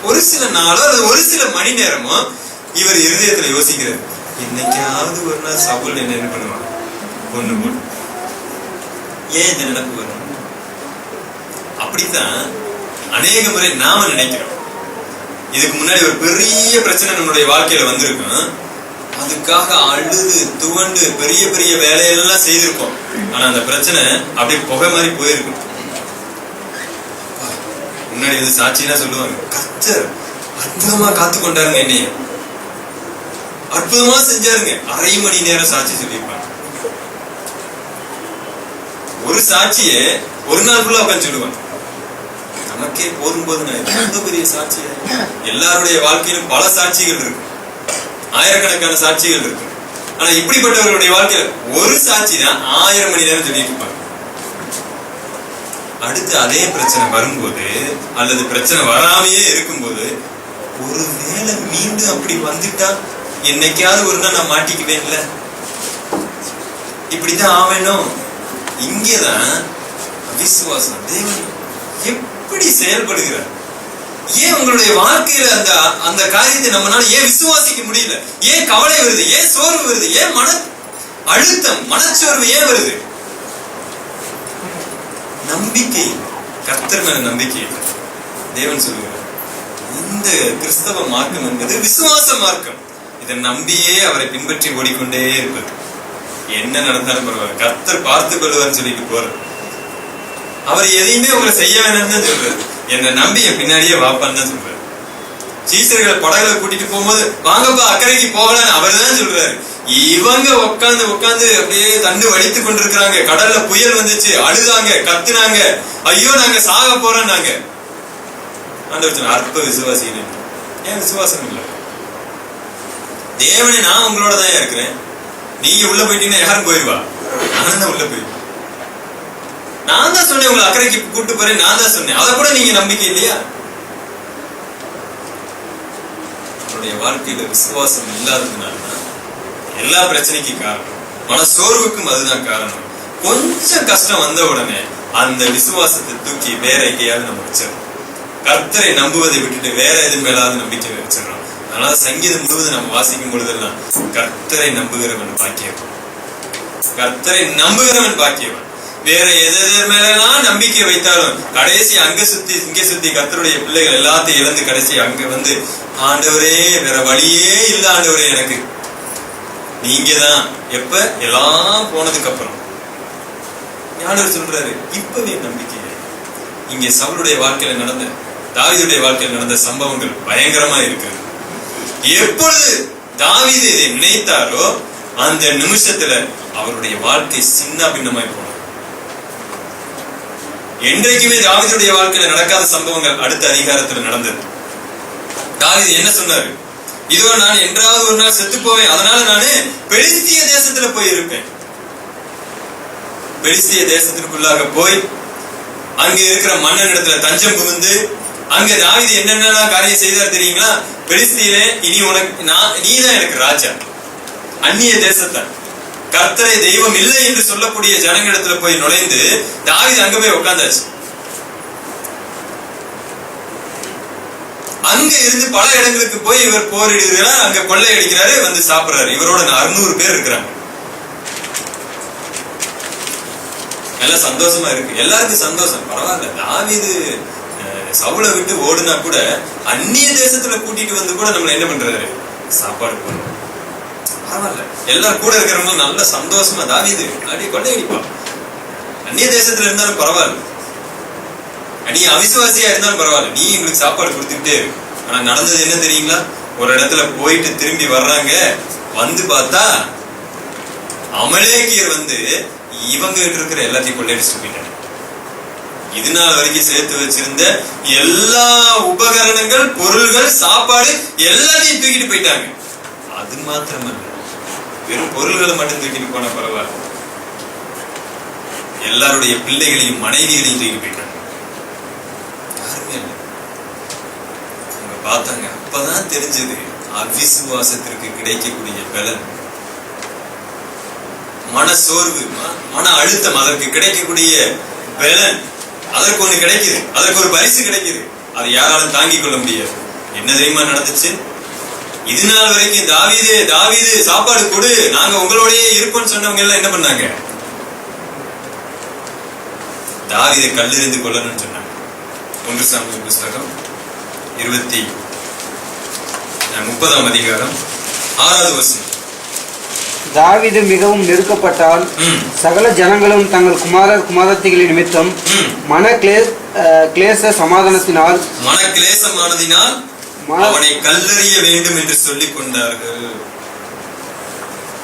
ஒரு சில நாளோ அல்லது ஒரு சில மணி நேரமோ இவர் இருதயத்துல யோசிக்கிறார், என்னைக்காவது ஒரு நாள் சவுல் என்ன பண்ணுவான், ஒண்ணு போட்டு ஏன் இந்த நினைப்பு வரும்? அப்படித்தான் அநேக முறை நாம நினைக்கிறோம். இதுக்கு முன்னாடி ஒரு பெரிய பிரச்சனை நம்மளுடைய வாழ்க்கையில வந்திருக்கும், அதுக்காக அழுது துவண்டு பெரிய பெரிய வேலையெல்லாம் செய்திருக்கோம். ஆனா அந்த பிரச்சனை அப்படியே புகை மாதிரி போயிருக்கும். முன்னாடி வந்து சாட்சியெல்லாம் சொல்லுவாங்க, கர்த்தர் அற்புதமா காத்து கொண்டாருங்க, என்னைய அற்புதமா செஞ்சாருங்க. அரை மணி நேரம் சாட்சி சொல்லியிருப்பாங்க. ஒரு சாட்சியை ஒரு நாள் ஃபுல்லா உட்காந்து சொல்லுவாங்க. நமக்கே போதும் போதும் பெரிய சாட்சிய. எல்லாருடைய வாழ்க்கையிலும் பல சாட்சிகள் இருக்கு, ஆயிரக்கணக்கான சாட்சிகள் இருக்கு. ஆனா இப்படிப்பட்டவர்களுடைய வாழ்க்கையில ஒரு சாட்சி தான் 1000 மணி நேரம் சொல்லிட்டு இருப்பாங்க. அடுத்து அதே பிரச்சனை வரும்போது அல்லது பிரச்சனை வராமையே இருக்கும்போது ஒருவேளை மீண்டும் அப்படி வந்துட்டா என்னைக்காவது ஒரு நாள் நான் மாட்டிக்குவேன் இல்ல, இப்படித்தான் ஆவேணும். இங்கேதான் விசுவாசம் தேவன் எப்படி செயல்படுகிறார். ஏன் உங்களுடைய வாழ்க்கையில அந்த அந்த காரியத்தை நம்மளால ஏன் விசுவாசிக்க முடியல? ஏன் கவலை வருது? ஏன் சோர்வு வருது? ஏன் மன அழுத்தம், மனச்சோர்வு ஏன் வருது? நம்பிக்கை, கர்த்தர் மேல நம்பிக்கை இல்லை. தேவன் சொல்லுகிறார், இந்த கிறிஸ்தவ மார்க்கம் என்பது விசுவாச மார்க்கம். இதை நம்பியே அவரை பின்பற்றி ஓடிக்கொண்டே இருப்பது. என்ன நடந்தாலும் பரவாயில்ல, கர்த்தர் பார்த்துக் கொள்வார்னு சொல்லிட்டு போறது. அவர் எதையுமே உங்களை செய்ய வேணும்னு தான் சொல்றாரு. என்னை நம்பி என் பின்னாடியே வாப்பான்னு தான் சொல்றாரு. சீசர்களை படகுல கூட்டிட்டு போகும்போது வாங்கப்பா அக்கறைக்கு போகலான்னு அவர் தான் சொல்றாரு. இவங்க உட்காந்து அப்படியே தண்டு வலித்து கொண்டிருக்கிறாங்க. கடல்ல புயல் வந்துச்சு, அழுதாங்க, கத்துனாங்க, ஐயோ நாங்க சாக போறோம். நாங்க ஆண்டவர் அற்ப விசுவாசிகள். ஏன் விசுவாசம் இல்லை? தேவனே நான் உங்களோட தான் இருக்கிறேன், நீங்க உள்ள போயிட்டீங்கன்னா யாரும் போயிருவா? நான் தான் உள்ள போயிருவேன். நான் தான் சொன்னேன் உங்களை அக்கறைக்கு கூட்டு போறேன், நான் தான் சொன்னேன். அதை கூட நீங்க நம்பிக்கை இல்லையா? அவருடைய வாழ்க்கையில விசுவாசம் இல்லாததுனாலதான் எல்லா பிரச்சனைக்கும் காரணம். மன சோர்வுக்கும் அதுதான் காரணம். கொஞ்சம் கஷ்டம் வந்த உடனே அந்த விசுவாசத்தை தூக்கி வேற எங்கேயாவது நம்ம வச்சிடறோம். கர்த்தரை நம்புவதை விட்டுட்டு வேற எது மேலாவது நம்பிக்கை வச்சிடறோம். அதனால சங்கீதம் முழுவதும் நம்ம வாசிக்கும் பொழுதெல்லாம் கர்த்தரை நம்புகிறவன் பாக்கியவன், கர்த்தரை நம்புகிறவன் பாக்கியவன். வேற எது மேலாம் நம்பிக்கை வைத்தாலும் கடைசி அங்க சுத்தி இங்க சுத்தி கர்த்தருடைய பிள்ளைகள் எல்லாத்தையும் இழந்து கடைசி அங்க வந்து ஆண்டவரே வேற வழியே இல்ல ஆண்டவரே எனக்கு, நீங்க தான். எப்ப எல்லாம் போனதுக்கு அப்புறம் ஆண்டவர் சொல்றாரு, இப்பவே நம்பிக்கை. இங்க சவுலுடைய வாழ்க்கையில நடந்த, தாவீதுடைய வாழ்க்கையில் நடந்த சம்பவங்கள் பயங்கரமா இருக்கு. எப்பொழுது தாவீது இதை நினைத்தாரோ அந்த நிமிஷத்துல அவருடைய வாழ்க்கை சின்ன பின்னமாய் போனது. என்றைக்குமே தாவீதுடைய வாழ்க்கையில நடக்காத சம்பவங்கள் அடுத்த அதிகாரத்துல நடந்தது. தாவீது என்ன சொன்னாரு? இதோ நான் என்றாவது ஒரு நாள் செத்து போவேன், அதனால நானு பெலிஸ்திய தேசத்துல போய் இருப்பேன். பெலிஸ்திய தேசத்திற்குள்ளாக போய் அங்க இருக்கிற மன்னன் இடத்துல தஞ்சம் புகுந்து அங்க தாவீது என்னென்னலாம் காரியம் செய்தார் தெரியுங்களா? பெலிஸ்தியிலே இனி உனக்கு நீதான் எனக்கு ராஜா. அந்நிய தேசத்தை கர்த்தரை தெய்வம் இல்லை என்று சொல்லக்கூடிய ஜனங்களிடத்துல போய் நுழைந்து தாவீது அங்க போய் உட்கார்ந்தாச்சு. அங்க இருந்து பல இடங்களுக்கு போய் இவர் போரிடுகிறார், அங்க கொள்ளையடிக்கிறாரு, வந்து சாப்பிடுறாரு. இவரோட 600 பேர் இருக்கிறாங்க. எல்லாம் சந்தோஷமா இருக்கு, எல்லாருக்கும் சந்தோஷம். பரவாயில்ல, தாவீது சவுலை விட்டு ஓடுனா கூட அந்நிய தேசத்துல கூட்டிட்டு வந்து கூட நம்மள என்ன பண்றாரு? சாப்பாடு போடுறோம். பரவாயில்ல, எல்லாரும் கூட இருக்கிறவங்க நல்ல சந்தோஷமா தாவீது அப்படியே கொள்ளையடிப்பான். அந்நிய தேசத்துல இருந்தாலும் பரவாயில்ல, நீ அவிசுவாசியா இருந்தாலும் பரவாயில்ல, நீ எங்களுக்கு சாப்பாடு கொடுத்துக்கிட்டே இருக்கு. ஆனா நடந்தது என்ன தெரியுங்களா? ஒரு இடத்துல போயிட்டு திரும்பி வர்றாங்க, வந்து பார்த்தா அமலேக்கியர் வந்து இவங்க கிட்ட இருக்கிற எல்லாத்தையும் கொள்ளையடிச்சு போயிட்டாங்க. இது நாள் வரைக்கும் சேர்த்து வச்சிருந்த எல்லா உபகரணங்கள், பொருள்கள், சாப்பாடு எல்லாத்தையும் தூக்கிட்டு போயிட்டாங்க. அது மாத்திரமல்ல, வெறும் பொருள்களை மட்டும் தூக்கிட்டு போன பரவாயில்ல, எல்லாருடைய பிள்ளைகளையும் மனைவிகளையும் தூக்கி போயிட்டாங்க. யாருமே இல்லை. அவங்க பார்த்தாங்க. அப்பதான் தெரிஞ்சது அவிசுவாசத்திற்கு கிடைக்கக்கூடிய பலன். மன சோர்வு, மன அழுத்தம், அதற்கு கிடைக்கக்கூடிய பலன், அதற்கு ஒண்ணு கிடைக்குது, அதற்கு ஒரு பரிசு கிடைக்குது. அதை யாராலும் தாங்கிக் கொள்ள முடியாது. என்ன தெரியுமா நடந்துச்சு? இது நாள் வரைக்கும் தாவீது சாப்பாடு கொடு, நாங்க உங்களோடயே இருப்போம்னு சொன்னவங்க எல்லாம் என்ன பண்ணாங்க? தாவீதை கல்லெறிந்து கொள்ளணும்னு சொன்னாங்க. 1 சாமுவேல் புஸ்தகம் 30ஆம் அதிகாரம் 6வது வசனம். தாவீது மிகவும் நெருக்கப்பட்டால் சகல ஜனங்களும் தங்கள் குமாரத்திகளின் நிமித்தம் மன கிளேச சமாதானத்தினால் அவனை கல்லெறிய வேண்டும் என்று சொல்லிக் கொண்டார்கள்.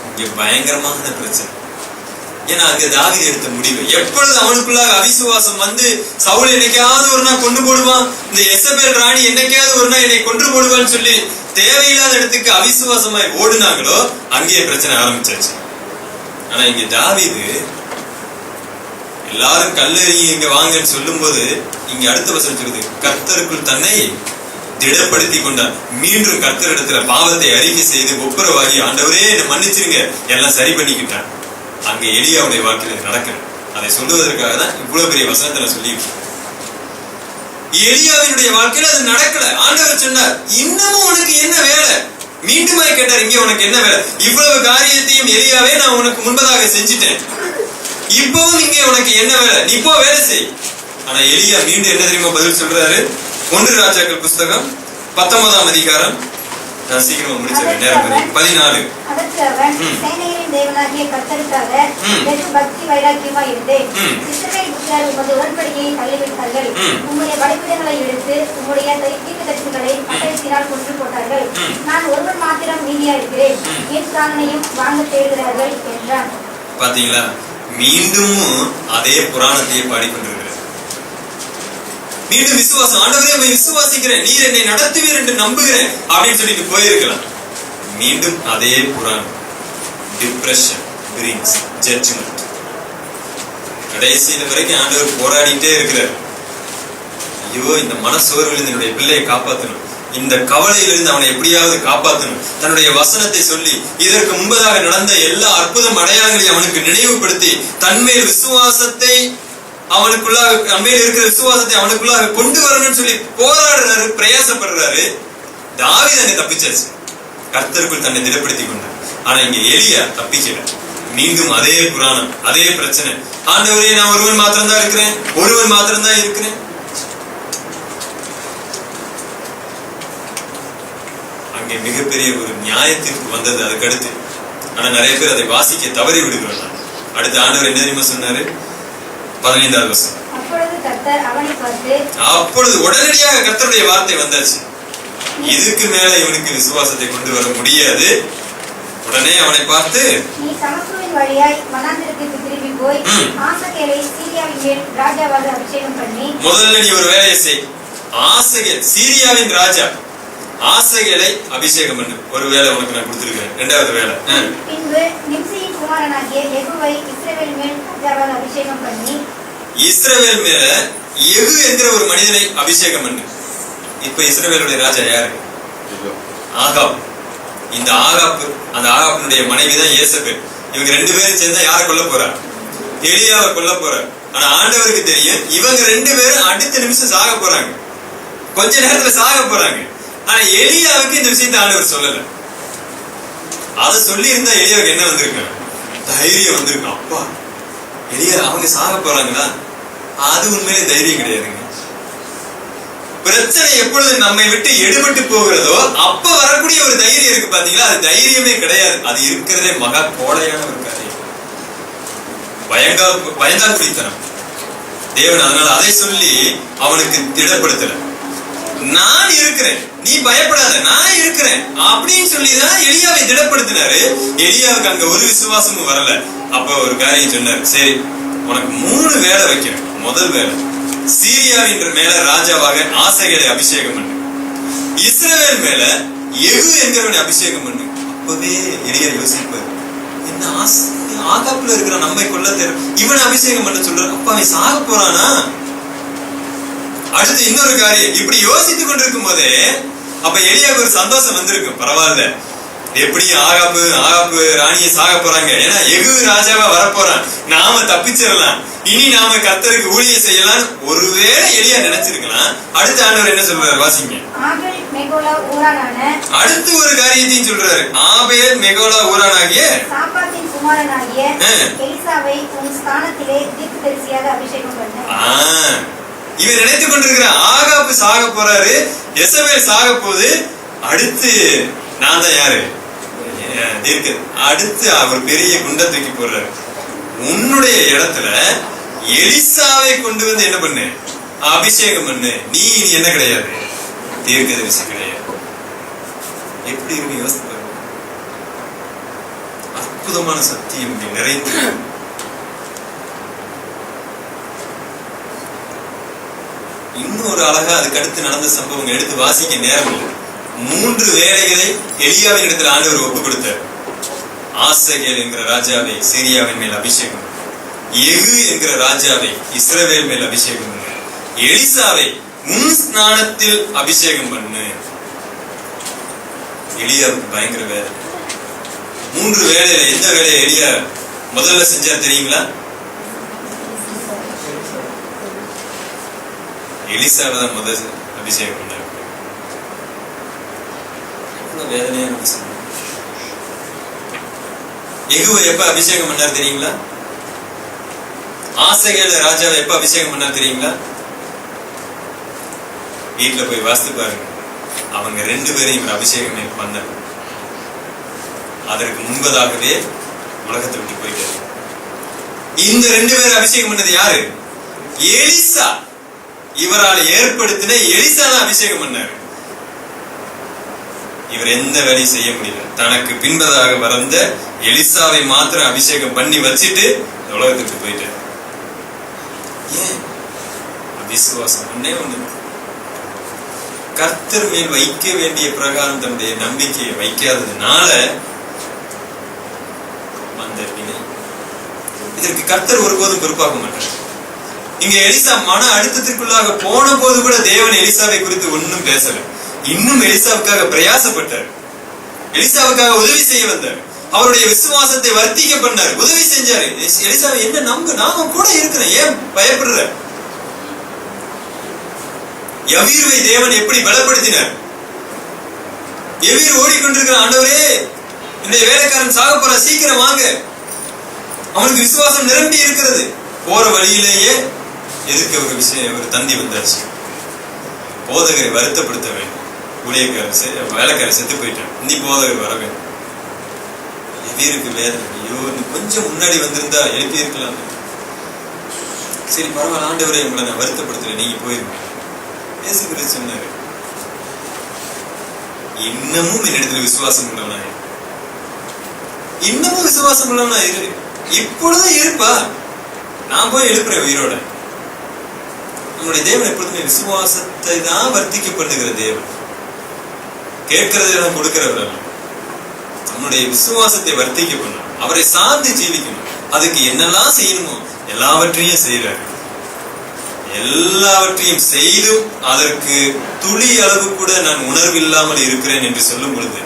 இங்க பயங்கரமான பிரச்சனை. ஏன்னா அங்க தாவீது எடுத்த முடிவு. எப்பொழுது அவனுக்குள்ளாக அவிசுவாசம் வந்து சவுல் என்னைக்காவது ஒரு நாள் கொண்டு போடுவான், இந்த எசபேல் ராணி என்னைக்காவது ஒரு நாள் என்னை கொன்று போடுவான்னு சொல்லி தேவையில்லாத இடத்துக்கு அவிசுவாசமாய் ஓடுனாங்களோ அங்கேயே பிரச்சனை ஆரம்பிச்சாச்சு. ஆனா இங்க தாவீது எல்லாரும் கல்லெறிய இங்க வாங்கன்னு சொல்லும் போது இங்க அடுத்த வசனம் சொல்லுது, கர்த்தருக்குள் தன்னை திடப்படுத்தி கொண்டார். மீண்டும் கர்த்தரிடத்துல பாவத்தை அறிக்கை செய்து ஒப்புரவாகி, ஆண்டவரே என்னை மன்னிச்சிருங்க, எல்லாம் சரி பண்ணிக்கிட்டான். அங்க எலியாவுடைய வாழ்க்கையில நடக்கல. அதை சொல்லுவதற்காக தான் இவ்வளவு பெரிய வசனத்தை நான் சொல்லியிருக்கேன். எலியாவினுடைய வாழ்க்கையில அது நடக்கல. ஆண்டவர் சொன்னார், இன்னமும் உனக்கு என்ன வேலை? மீண்டுமாய் கேட்டார், இங்கே உனக்கு என்ன வேலை? இவ்வளவு காரியத்தையும் எலியாவே நான் உனக்கு முன்பதாக செஞ்சுட்டேன், இப்பவும் இங்கே உனக்கு என்ன வேலை? நீ இப்போ வேலை செய். ஆனா எலியா மீண்டும் என்ன தெரியுமா பதில் சொல்றாரு? 1 ராஜாக்கள் புஸ்தகம் 19ஆம் அதிகாரம், நான் சீக்கிரமா முடிச்சிருக்கேன், நேரம் 14. அதற்கு அவன், சேனைகளின் தேவனாகிய கர்த்தருக்காக வெகு பக்தி வைராக்கியமாய் இருந்தேன். இஸ்ரவேல் புத்திரர் உமது உடன்படிக்கையை தள்ளிவிட்டார்கள். உம்முடைய பலிபீடங்களை எடுத்து உம்முடைய தீர்க்கதரிசிகளை பட்டயத்தினால் கொன்று போட்டார்கள். நான் ஒருவன் மாத்திரம் மீதியா இருக்கிறேன், என் பிராணனையும் வாங்க தேடுகிறார்கள் என்றான். பாத்தீங்களா? மீண்டும் அதே புராணத்தையே பாடிக்கொண்டிருக்கிறார். மீண்டும் விசுவாசம், ஆண்டவரே விசுவாசிக்கிறேன், நீர் என்னை நடத்துவீர் என்று நம்புகிறேன் அப்படின்னு சொல்லிட்டு போயிருக்கலாம். மீண்டும் அதே புராணம். Depression brings judgment. கடைசியில வரைக்கும் ஆண்டவர் போராடிட்டே இருக்கிறார். ஐயோ, இந்த மனசோர்விலிருந்து என்னுடைய பிள்ளையை காப்பாற்றணும், இந்த கவலையிலிருந்து அவனை எப்படியாவது காப்பாற்றணும். தன்னுடைய வசனத்தை சொல்லி இதற்கு முன்பதாக நடந்த எல்லா அற்புதம் அடையாளங்களையும் அவனுக்கு நினைவுபடுத்தி தன்மேல் விசுவாசத்தை அவனுக்குள்ளாக, நம்மையில் இருக்கிற விசுவாசத்தை அவனுக்குள்ளாக கொண்டு வரணும்னு சொல்லி போராடுறாரு, பிரயாசப்படுறாரு. தாவீது அங்க தப்பிச்சாச்சு, கர்த்தருக்குள் தன்னை திடப்படுத்திக் கொண்டார். ஆனா இங்க எலியா தப்பிக்கல. மீண்டும் அதே புராணம், அதே பிரச்சனை. ஆண்டவரே, நான் ஒருவன் மாத்திரம்தான் இருக்கிறேன், ஒருவன் மாத்திரம்தான் இருக்கிறேன். அங்கே மிகப்பெரிய ஒரு நியாயத்திற்கு வந்தது அதுக்கடுத்து. ஆனா நிறைய பேர் அதை வாசிக்க தவறி விடுகிறாங்க. அடுத்த ஆண்டவர் என்ன தெரியுமா சொன்னாரு? 15வது வசனம். அப்பொழுது உடனடியாக கர்த்தருடைய வார்த்தை வந்தாச்சு, இதுக்கு மேல இவனுக்கு விசுவாசத்தை கொண்டு வர முடியாது. உடனே அவனை பார்த்து, நீ தமஸ்குவின் வழியாய் வனாந்திரத்திற்கு திரும்பி போய் ஆசகேலை சீரியாவின் மேல் ராஜாவாக அபிஷேகம் பண்ணி. முதல்ல நீ ஒரு வேலையை செய். ஆசகேல் சீரியாவின் ராஜா, ஆசகேலை அபிஷேகம் பண்ணு. ஒரு வேலை உனக்கு நான் கொடுத்திருக்கேன். 2வது வேலை. பின்பு நிம்சியின் குமாரனாகிய யெகூவை இஸ்ரவேல் மேல் ராஜாவாக அபிஷேகம் பண்ணி. இஸ்ரவேல் மேல யெகூ என்கிற ஒரு மனிதனை அபிஷேகம் பண்ணு. இப்ப இஸ்ரவேலுடைய ராஜா யாரு? ஆகாப். இந்த ஆகாப், அந்த ஆகாப்பினுடைய மனைவிதான் யேசபேல். இவங்க 2 பேரும் சேர்ந்தா யாரை கொல்ல போறார்? எலியாவை கொல்ல போறார். ஆனா ஆண்டவருக்கு தெரியும், இவங்க 2 பேரும் அடுத்த நிமிஷம் சாக போறாங்க, கொஞ்ச நேரத்துல சாக போறாங்க. ஆனா எலியாவுக்கு இந்த விஷயத்தை ஆண்டவர் சொல்லல. அதை சொல்லி இருந்தா எலியாவுக்கு என்ன வந்திருக்காங்க? தைரியம் வந்திருக்கும். அப்பா, எலியா அவங்க சாக போறாங்களா? அது உண்மையிலே தைரியம் கிடையாதுங்க. பிரச்சனை எப்பொழுது நம்மை விட்டு எடுபட்டு போகிறதோ அப்ப வரக்கூடிய ஒரு தைரியம் இருக்கு பாத்தீங்களா? அது தைரியமே கிடையாது. அது இருக்கிறதே மகா கோடையான ஒரு காரியம், பயங்கா குடித்தனம். தேவன் அதனால அதை சொல்லி அவனுக்கு திடப்படுத்தல. நான் இருக்கிறேன், நீ பயப்படாத, நான் இருக்கிறேன் அப்படின்னு சொல்லிதான் எலியாவை திடப்படுத்தினாரு. எலியாவுக்கு அங்க ஒரு விசுவாசமும் வரல. அப்ப ஒரு காரியம் சொன்னார், சரி உனக்கு 3 வேலை வைக்கிறேன். முதல் வேலை, சீரியாவின் மேல ராஜாவாக ஆசைகளை அபிஷேகம் பண்ணு, இஸ்ரவேல் மேல யெகூ என்கிறவனை அபிஷேகம் பண்ணு. அப்பவே எலியா யோசிப்பார், என்ன ஆகாப்புல இருக்கிற நம்மை கொல்ல தேவை, இவனை அபிஷேகம் பண்ண சொல்றாரு, அப்ப அவன் சாக போறானா? அடுத்து இன்னொரு காரியம், இப்படி யோசித்துக் கொண்டிருக்கும் போதே அப்ப எலியாவுக்கு ஒரு சந்தோஷம் வந்திருக்கும். பரவாயில்ல, எப்படி ஆகாப்பு ராணியை சாக போறாங்க, ஏன்னா யெகூ ராஜாவா வரப்போறான், நாம தப்பிச்சிடலாம், இனி நாம கர்த்தருக்கு ஊழியம் செய்யலாம். ஒருவேளை எலியா நினைச்சிருக்கலாம். அடுத்த ஆண்டவர் என்ன சொல்றாரு, வாசிங்க. அடுத்து ஒரு காரியத்தையும் சொல்றாரு, ஆபேல் மெகோலா ஊரானாகிய சாப்பாத்தின் குமாரனாகிய எலிசாவை உன் ஸ்தானத்திலே தீர்க்கதரிசியாக அபிஷேகம் பண்ணு. இவர் நினைத்துக் கொண்டிருக்கிறார், ஆகாப்பு சாக போறாரு, யெசபேல் சாக போகுது, அடுத்து நான் தான் யாரு அடுத்து அவர் பெரிய குண்டை தூக்கி போடுறாரு. உன்னுடைய இடத்துல எலிசாவை கொண்டு வந்து என்ன பண்ணு, அபிஷேகம் பண்ணு, நீ என்ன கிடையாது, தீர்க்கதரிசி கிடையாது. எப்படி இருக்கு யோசித்து பாருங்க. அற்புதமான சத்தியம் நிறைந்து. இன்னொரு அழகா அதுக்கு அடுத்து நடந்த சம்பவம் எடுத்து வாசிக்க நேரம் இல்லை. 3 வேலைகளை எலியாவின் இடத்துல ஆண்டவர் ஒப்பு கொடுத்தார். ஆசகேல் என்கிற ராஜாவை சீரியாவின் மேல் அபிஷேகம், யெகூ என்கிற ராஜாவை இஸ்ரவேல் மேல் அபிஷேகம் பண்ணு, எலிசாவை உன் ஸ்நானத்தில் அபிஷேகம் பண்ணு. எலியாவுக்கு பயங்கர வேலை. 3 வேலையில எந்த வேலையை எலியா முதல்ல செஞ்சா தெரியுங்களா? எலிசாவை தான் முதல் அபிஷேகம் பண்ணார். வேதனையான விஷயம். யெகூவை எப்ப அபிஷேகம் பண்ணார் தெரியுங்களா? ஆசகேல் ராஜாவை எப்ப அபிஷேகம் பண்ணார் தெரியுங்களா? வீட்டுல போய் வாசித்து பாருங்க. அவங்க 2 பேரையும் அபிஷேகம் பண்ணார். அதற்கு முன்பதாகவே உலகத்தை விட்டு போயிட்டார். இந்த 2 பேரை அபிஷேகம் பண்ணது யாரு? எலிசா. இவரால் ஏற்படுத்தின எலிசா தான் அபிஷேகம் பண்ணாரு. இவர் எந்த வேலையும் செய்ய முடியல. தனக்கு பின்பதாக வந்த எலிசாவை மாத்திரம் அபிஷேகம் பண்ணி வச்சுட்டு உலகத்துக்கு போயிட்டார். ஏன்? அவிசுவாசம். ஒண்ணு, கர்த்தர் மேல் வைக்க வேண்டிய பிரகாரம் தன்னுடைய நம்பிக்கையை வைக்காததுனால வந்த வினை. இதற்கு கர்த்தர் ஒருபோதும் பொறுப்பாக மாட்டார். இங்க எலிசா மன அழுத்தத்திற்குள்ளாக போன போது கூட தேவன் எலிசாவை குறித்து ஒன்னும் பேசல. இன்னும் எலிசாவுக்காக பிரயாசப்பட்டார், எலிசாவுக்காக உதவி செய்ய வந்தார், அவருடைய விசுவாசத்தை வர்த்திக்க பண்ணார், உதவி செஞ்சாரு. எலிசாவை என்ன நம்பு, நாம கூட இருக்கிறேன், ஏன் பயப்படுற? யவீருவை தேவன் எப்படி பலப்படுத்தினார்? யவீர் ஓடிக்கொண்டிருக்கிற, ஆண்டவரே இந்த வேலைக்காரன் சாக போற, சீக்கிரம் வாங்க. அவனுக்கு விசுவாசம் நிரம்பி இருக்கிறது. போற வழியிலேயே எதுக்கு ஒரு தந்தி வந்தாச்சு, போதகரை வருத்தப்படுத்த வேண்டும், ஊழியக்காரர் வேலைக்காரர் செத்து போயிட்டான், நீ போதகர் வர வேண்டும். யவீருக்கு வேதனை, ஐயோ கொஞ்சம் முன்னாடி வந்திருந்தா எழுப்பி இருக்கலாம். சரி பரவாயில்ல ஆண்டவரை, உங்களை நான் வருத்தப்படுத்தல, நீங்க போயிருங்க. இயேசு கிறிஸ்து சொன்னாரு, இன்னமும் என்னிடத்துல விசுவாசம் உள்ளவனா, இன்னமும் விசுவாசம் உள்ளவனா இரு, இப்பொழுதும் இருப்பா, நான் போய் எழுப்புறேன் உயிரோட. நம்முடைய தேவன் எப்பொழுதுமே விசுவாசத்தை தான் வர்த்திக்க பண்ணுகிற தேவன், கேட்கறதை நான் கொடுக்கிறவர் அல்ல. நம்முடைய விசுவாசத்தை வர்த்திக்க பண்ணணும், அவரை சார்ந்து ஜீவிக்கணும். அதுக்கு என்னெல்லாம் செய்யணுமோ எல்லாவற்றையும் செய்யறாரு. எல்லாவற்றையும் செய்தும் அதற்கு துளி அளவு கூட நான் உணர்வில்லாமல் இருக்கிறேன் என்று சொல்லும் பொழுது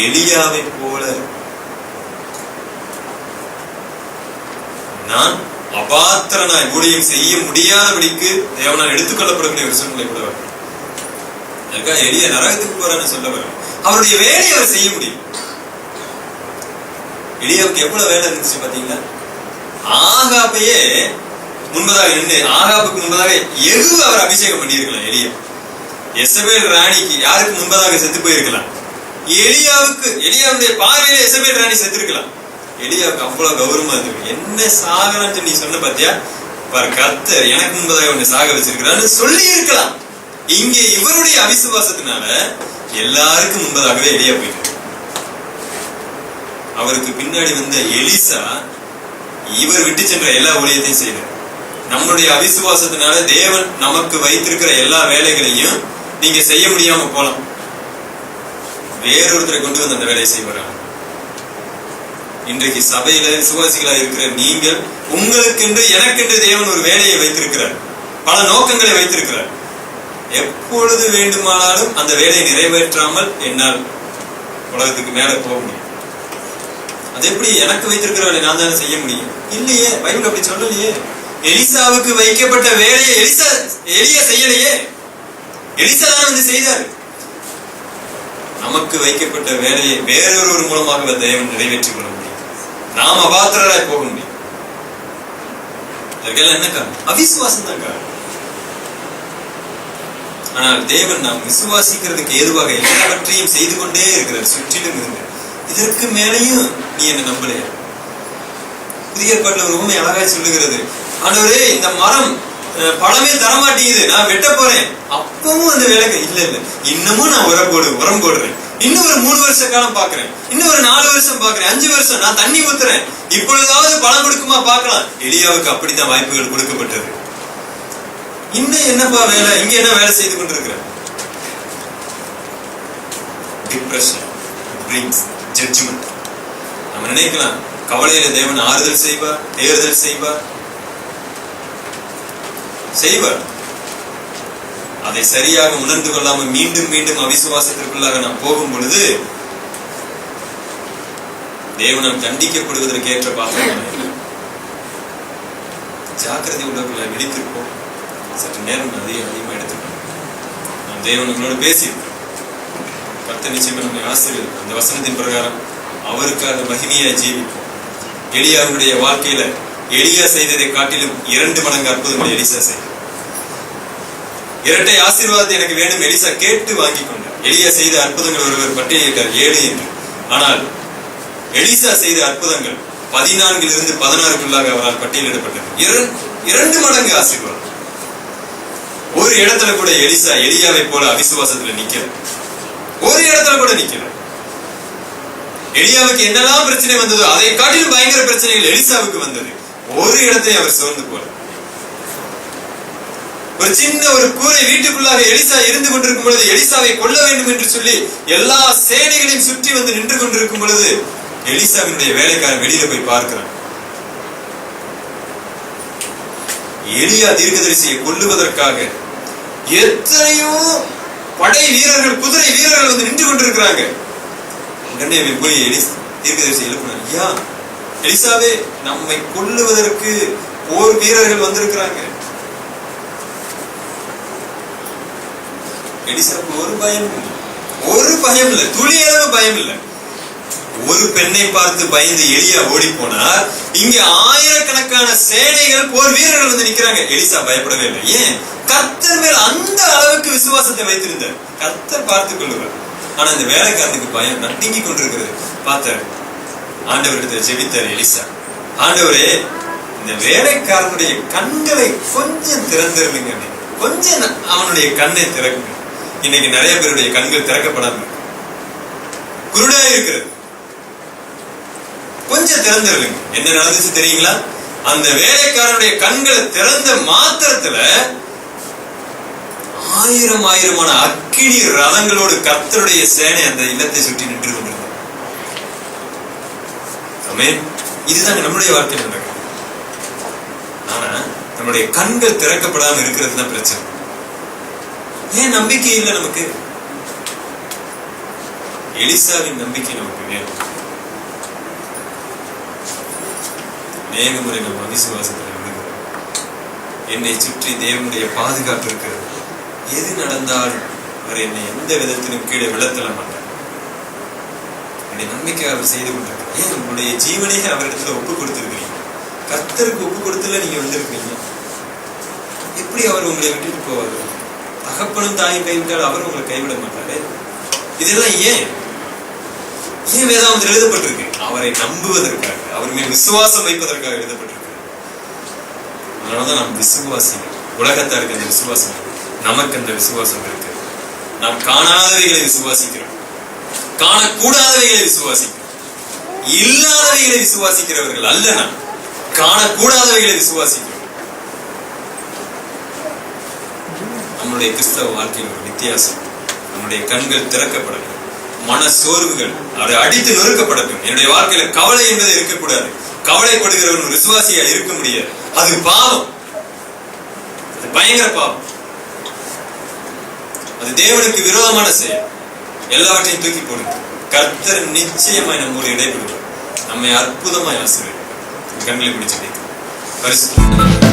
எலியாவை போல நான் அபாத்திரனாய் ஊழியம் செய்ய முடியாதபடிக்கு தேவனால் எடுத்துக்கொள்ளப்படக்கூடிய ஒரு சூழ்நிலை கூட வரும். எலியா நரகத்துக்கு போறான்னு சொல்ல வரும். அவருடைய வேலையை அவர் செய்ய முடியும். எலியாவுக்கு எவ்வளவு வேலை இருந்துச்சு பாத்தீங்களா? ஆகாப்பையே முன்பதாக நின்று, ஆகாப்புக்கு முன்பதாக யெகூ அவர் அபிஷேகம் பண்ணியிருக்கலாம். எலியா யெசபேல் ராணிக்கு யாருக்கு முன்பதாக செத்து போயிருக்கலாம். எலியாவுக்கு, எலியாவுடைய பார்வையில யெசபேல் ராணி செத்துருக்கலாம். எலியாவுக்கு அவ்வளவு கௌரவமா இருக்கு. என்ன சாகலான்னு நீ சொன்ன பாத்தியா, பாரு கர்த்தர் எனக்கு முன்பதாக உன்னை சாக வச்சிருக்கிறான்னு சொல்லி இருக்கலாம். இங்கே இவருடைய அவிசுவாசத்தினால எல்லாருக்கும் முன்பதாகவே எலியா போயிட்டார். அவருக்கு பின்னாடி வந்த எலிசா இவர் விட்டு சென்ற எல்லா ஊழியத்தையும் செய்தார். நம்முடைய அவிசுவாசத்தினால தேவன் நமக்கு வைத்திருக்கிற எல்லா வேலைகளையும் நீங்க செய்ய முடியாம போலாம். வேறொருத்தரை கொண்டு வந்து அந்த வேலையை செய்வாராங்க. இன்றைக்கு சபையில விசுவாசிகளா இருக்கிற நீங்கள், உங்களுக்கென்று எனக்கென்று தேவன் ஒரு வேலையை வைத்திருக்கிறார், பல நோக்கங்களை வைத்திருக்கிறார். எப்பொழுது வேண்டுமானாலும் அந்த வேலையை நிறைவேற்றாமல் என்னால் உலகத்துக்கு மேல போக முடியும். அது எப்படி எனக்கு வைத்திருக்கிற வேலையை நான் தானே செய்ய முடியும்? இல்லையே, பைபிள் அப்படி சொல்லலையே. எலிசாவுக்கு வைக்கப்பட்ட வேலையை எலியா செய்யலையே, எலிசா தான் வந்து செய்தார். நமக்கு வைக்கப்பட்ட வேலையை வேறொருவர் மூலமாக தேவன் நிறைவேற்றிக் கொள்ள முடியும். நாம் அபாத்திரராய் போக முடியும். இதற்கெல்லாம் என்ன காரணம்? அவிசுவாசம் தான் காரணம். ஆனால் தேவன் நாம் விசுவாசிக்கிறதுக்கு ஏதுவாக எல்லாவற்றையும் செய்து கொண்டே இருக்கிறார், சுற்றிலும் இருந்து. இதற்கு மேலையும் நீ என்ன நம்பலையா? புதிய ஏற்பாட்டுல ஒரு உண்மை அழகாய் சொல்லுகிறது, ஆண்டவரே இந்த மரம் பழமே தரமாட்டேங்குது, நான் வெட்ட போறேன். அப்பவும் அந்த வேலைக்கு இல்ல இல்ல, இன்னமும் நான் உரம் போடுறேன், இன்னும் ஒரு 3 வருஷ காலம் பாக்குறேன், இன்னும் ஒரு 4 வருஷம் பாக்குறேன், 5 வருஷம் நான் தண்ணி ஊத்துறேன், இப்பொழுதாவது பழம் கொடுக்குமா பார்க்கலாம். எலியாவுக்கு அப்படித்தான் வாய்ப்புகள் கொடுக்கப்பட்டது. இன்னும் என்னப்பா வேலை, இங்க என்ன வேலை செய்து கொண்டிருக்கிற? Depression brings judgment. நம்ம நினைக்கலாம் கவலையில தேவன் ஆறுதல் செய்வார், தேர்தல் செய்வார். அதை சரியாக உணர்ந்து கொள்ளாமல் மீண்டும் மீண்டும் அவிசுவாசத்திற்குள்ளாக நாம் போகும் பொழுது தேவனால் தண்டிக்கப்படுவதற்கு ஏற்ற பாத்திரம். ஜாக்கிரதை உள்ளவர்களை விழித்திருப்போம். சற்று நேரம் அதிகமா எடுத்துக்கணும். நாம் தேவனங்களோடு பேசியிருக்கோம். கர்த்தர் நிச்சயமா நம்மை ஆசீர்வதிப்பார். அந்த வசனத்தின் பிரகாரம் அவருக்காக மகிமையாய் ஜீவிப்போம். எலியாவுடைய வாழ்க்கையில எலியா செய்ததை காட்டிலும் 2 மடங்கு அற்புதங்களை எலிசா செய்தார். இரட்டை ஆசீர்வாதத்தை எனக்கு வேண்டும் எலிசா கேட்டு வாங்கி கொண்டார். எலியா செய்த அற்புதங்கள் ஒருவர் பட்டியலிட்டார் 7 என்று. ஆனால் எலிசா செய்த அற்புதங்கள் 14 - 16 அவரால் பட்டியலிடப்பட்டது. 2 மடங்கு ஆசீர்வாதம். ஒரு இடத்துல கூட எலிசா எலியாவை போல அவிசுவாசத்துல நிக்கல. ஒரு இடத்துல கூட நிக்கல. எலியாவுக்கு என்னெல்லாம் பிரச்சனை வந்ததோ அதை காட்டிலும் பயங்கர பிரச்சனைகள் எலிசாவுக்கு வந்தது. ஒரு இடத்தையும் அவர் சோர்ந்து போல. ஒரு சின்ன ஒரு கூரை வீட்டுக்குள்ளாக எலிசா இருந்து கொண்டிருக்கும் பொழுது எலிசாவை கொல்ல வேண்டும் என்று சொல்லி எல்லா சேனைகளையும் சுற்றி வந்து நின்று கொண்டிருக்கும் பொழுது எலிசாவினுடைய வேலைக்காரன் வெளியில போய் பார்க்கிறான். எலியா தீர்க்கதரிசியை கொல்லுவதற்காக எத்தனையோ படை வீரர்கள், குதிரை வீரர்கள் வந்து நின்று கொண்டிருக்கிறாங்க. உடனே போய் தீர்க்கதரிசி எழுப்பினார், ஐயா எலிசாவே, நம்மை கொல்லுவதற்கு போர் வீரர்கள் வந்திருக்கிறாங்க. எலிசாவுக்கு ஒரு பயம் இல்லை, துளி அளவு பயம் இல்லை. ஒரு பெண்ணை பார்த்து பயந்து எலியா ஓடி போனார். இங்க ஆயிரக்கணக்கான சேனைகள், போர் வீரர்கள் வந்து நிக்கிறாங்க. எலிசா பயப்படவே இல்லை. ஏன்? கர்த்தர் மேல் அந்த அளவுக்கு விசுவாசத்தை வைத்திருந்தார். கர்த்தர் பார்த்துக் கொள்ளுவார். ஆனா இந்த வேலைக்காரனுக்கு பயம் நடுங்கி கொண்டிருக்கிறது. பார்த்தார், ஆண்டவரிடத்தில் ஜெபித்தார் எலிசா, ஆண்டவரே இந்த வேலைக்காரனுடைய கண்களை கொஞ்சம் திறந்திருந்தீங்க, கொஞ்சம் அவனுடைய கண்ணை திறக்குங்க. இன்னைக்கு நிறைய பேருடைய கண்கள் திறக்கப்படாம குருடா இருக்கிறது. கொஞ்சம் திறந்துருங்க. என்ன நடந்துச்சு தெரியுங்களா? அந்த வேலைக்காரனுடைய கண்களை திறந்த மாத்திரத்துல ஆயிரமான அக்கினி ரதங்களோடு கர்த்தருடைய சேனை அந்த இல்லத்தை சுற்றி நின்று கொண்டிருந்தது. ஆமென். இதுதான் நம்முடைய வாழ்க்கையில் நடக்கும். ஆனா நம்முடைய கண்கள் திறக்கப்படாம இருக்கிறது தான் பிரச்சனை. ஏன் நம்பிக்கை இல்லை நமக்கு? எலிசாவின் நம்பிக்கை நமக்கு வேணும். அநேக முறை நம்ம அவிசுவாசத்தில் விழுகிறோம். என்னை சுற்றி தேவனுடைய பாதுகாப்பு இருக்கிறது. எது நடந்தாலும் அவர் என்னை எந்த விதத்திலும் கீழே விழத்தள்ள மாட்டார். என்னுடைய நம்பிக்கை அவர் செய்து கொண்டிருக்கிறார். ஏன்? உங்களுடைய ஜீவனையே அவரிடத்துல ஒப்பு கொடுத்திருக்கிறீங்க. கர்த்தருக்கு ஒப்பு கொடுத்துல நீங்க வந்திருக்கீங்க. எப்படி அவர் உங்களை விட்டுட்டு போவார்? தகப்பனும் தாயும் கைவிட்டால் அவர் உங்களை கைவிட மாட்டாரு. இதெல்லாம் ஏன் வேதாகமத்தில் எழுதப்பட்டிருக்கு? அவரை நம்புவதற்காக, அவர் மேல் விசுவாசம் வைப்பதற்காக எழுதப்பட்டிருக்கு. அதனாலதான் நாம் விசுவாசிகள். உலகத்தாருக்கு அந்த விசுவாசம். நமக்கு அந்த விசுவாசம் இருக்கு. நாம் காணாதவைகளை விசுவாசிக்கிறோம், காணக்கூடாதவைகளை விசுவாசிக்கிறோம். இல்லாதவைகளை விசுவாசிக்கிறவர்கள் அல்ல, நாம் காணக்கூடாதவைகளை விசுவாசிக்கிறோம். நம்முடைய கிறிஸ்தவ வாழ்க்கையில் ஒரு வித்தியாசம். நம்முடைய கண்கள் திறக்கப்படணும், மன சோர்வுகள் அதை அடித்து நொறுக்கப்படட்டும். என்னுடைய வாழ்க்கையில கவலை என்பது இருக்கக்கூடாது. கவலைப்படுகிறவன் ஒரு விசுவாசியா இருக்க முடியாது. அது பாவம், அது பயங்கர பாவம், அது தேவனுக்கு விரோதமான செயல். எல்லாவற்றையும் தூக்கி போடுங்க. கர்த்தர் நிச்சயமாய் நம்மோடு இடைபெறுவார், நம்மை அற்புதமாய் ஆசீர்வதிப்பார். கண்களை பிடிச்சு பரிசுத்தம்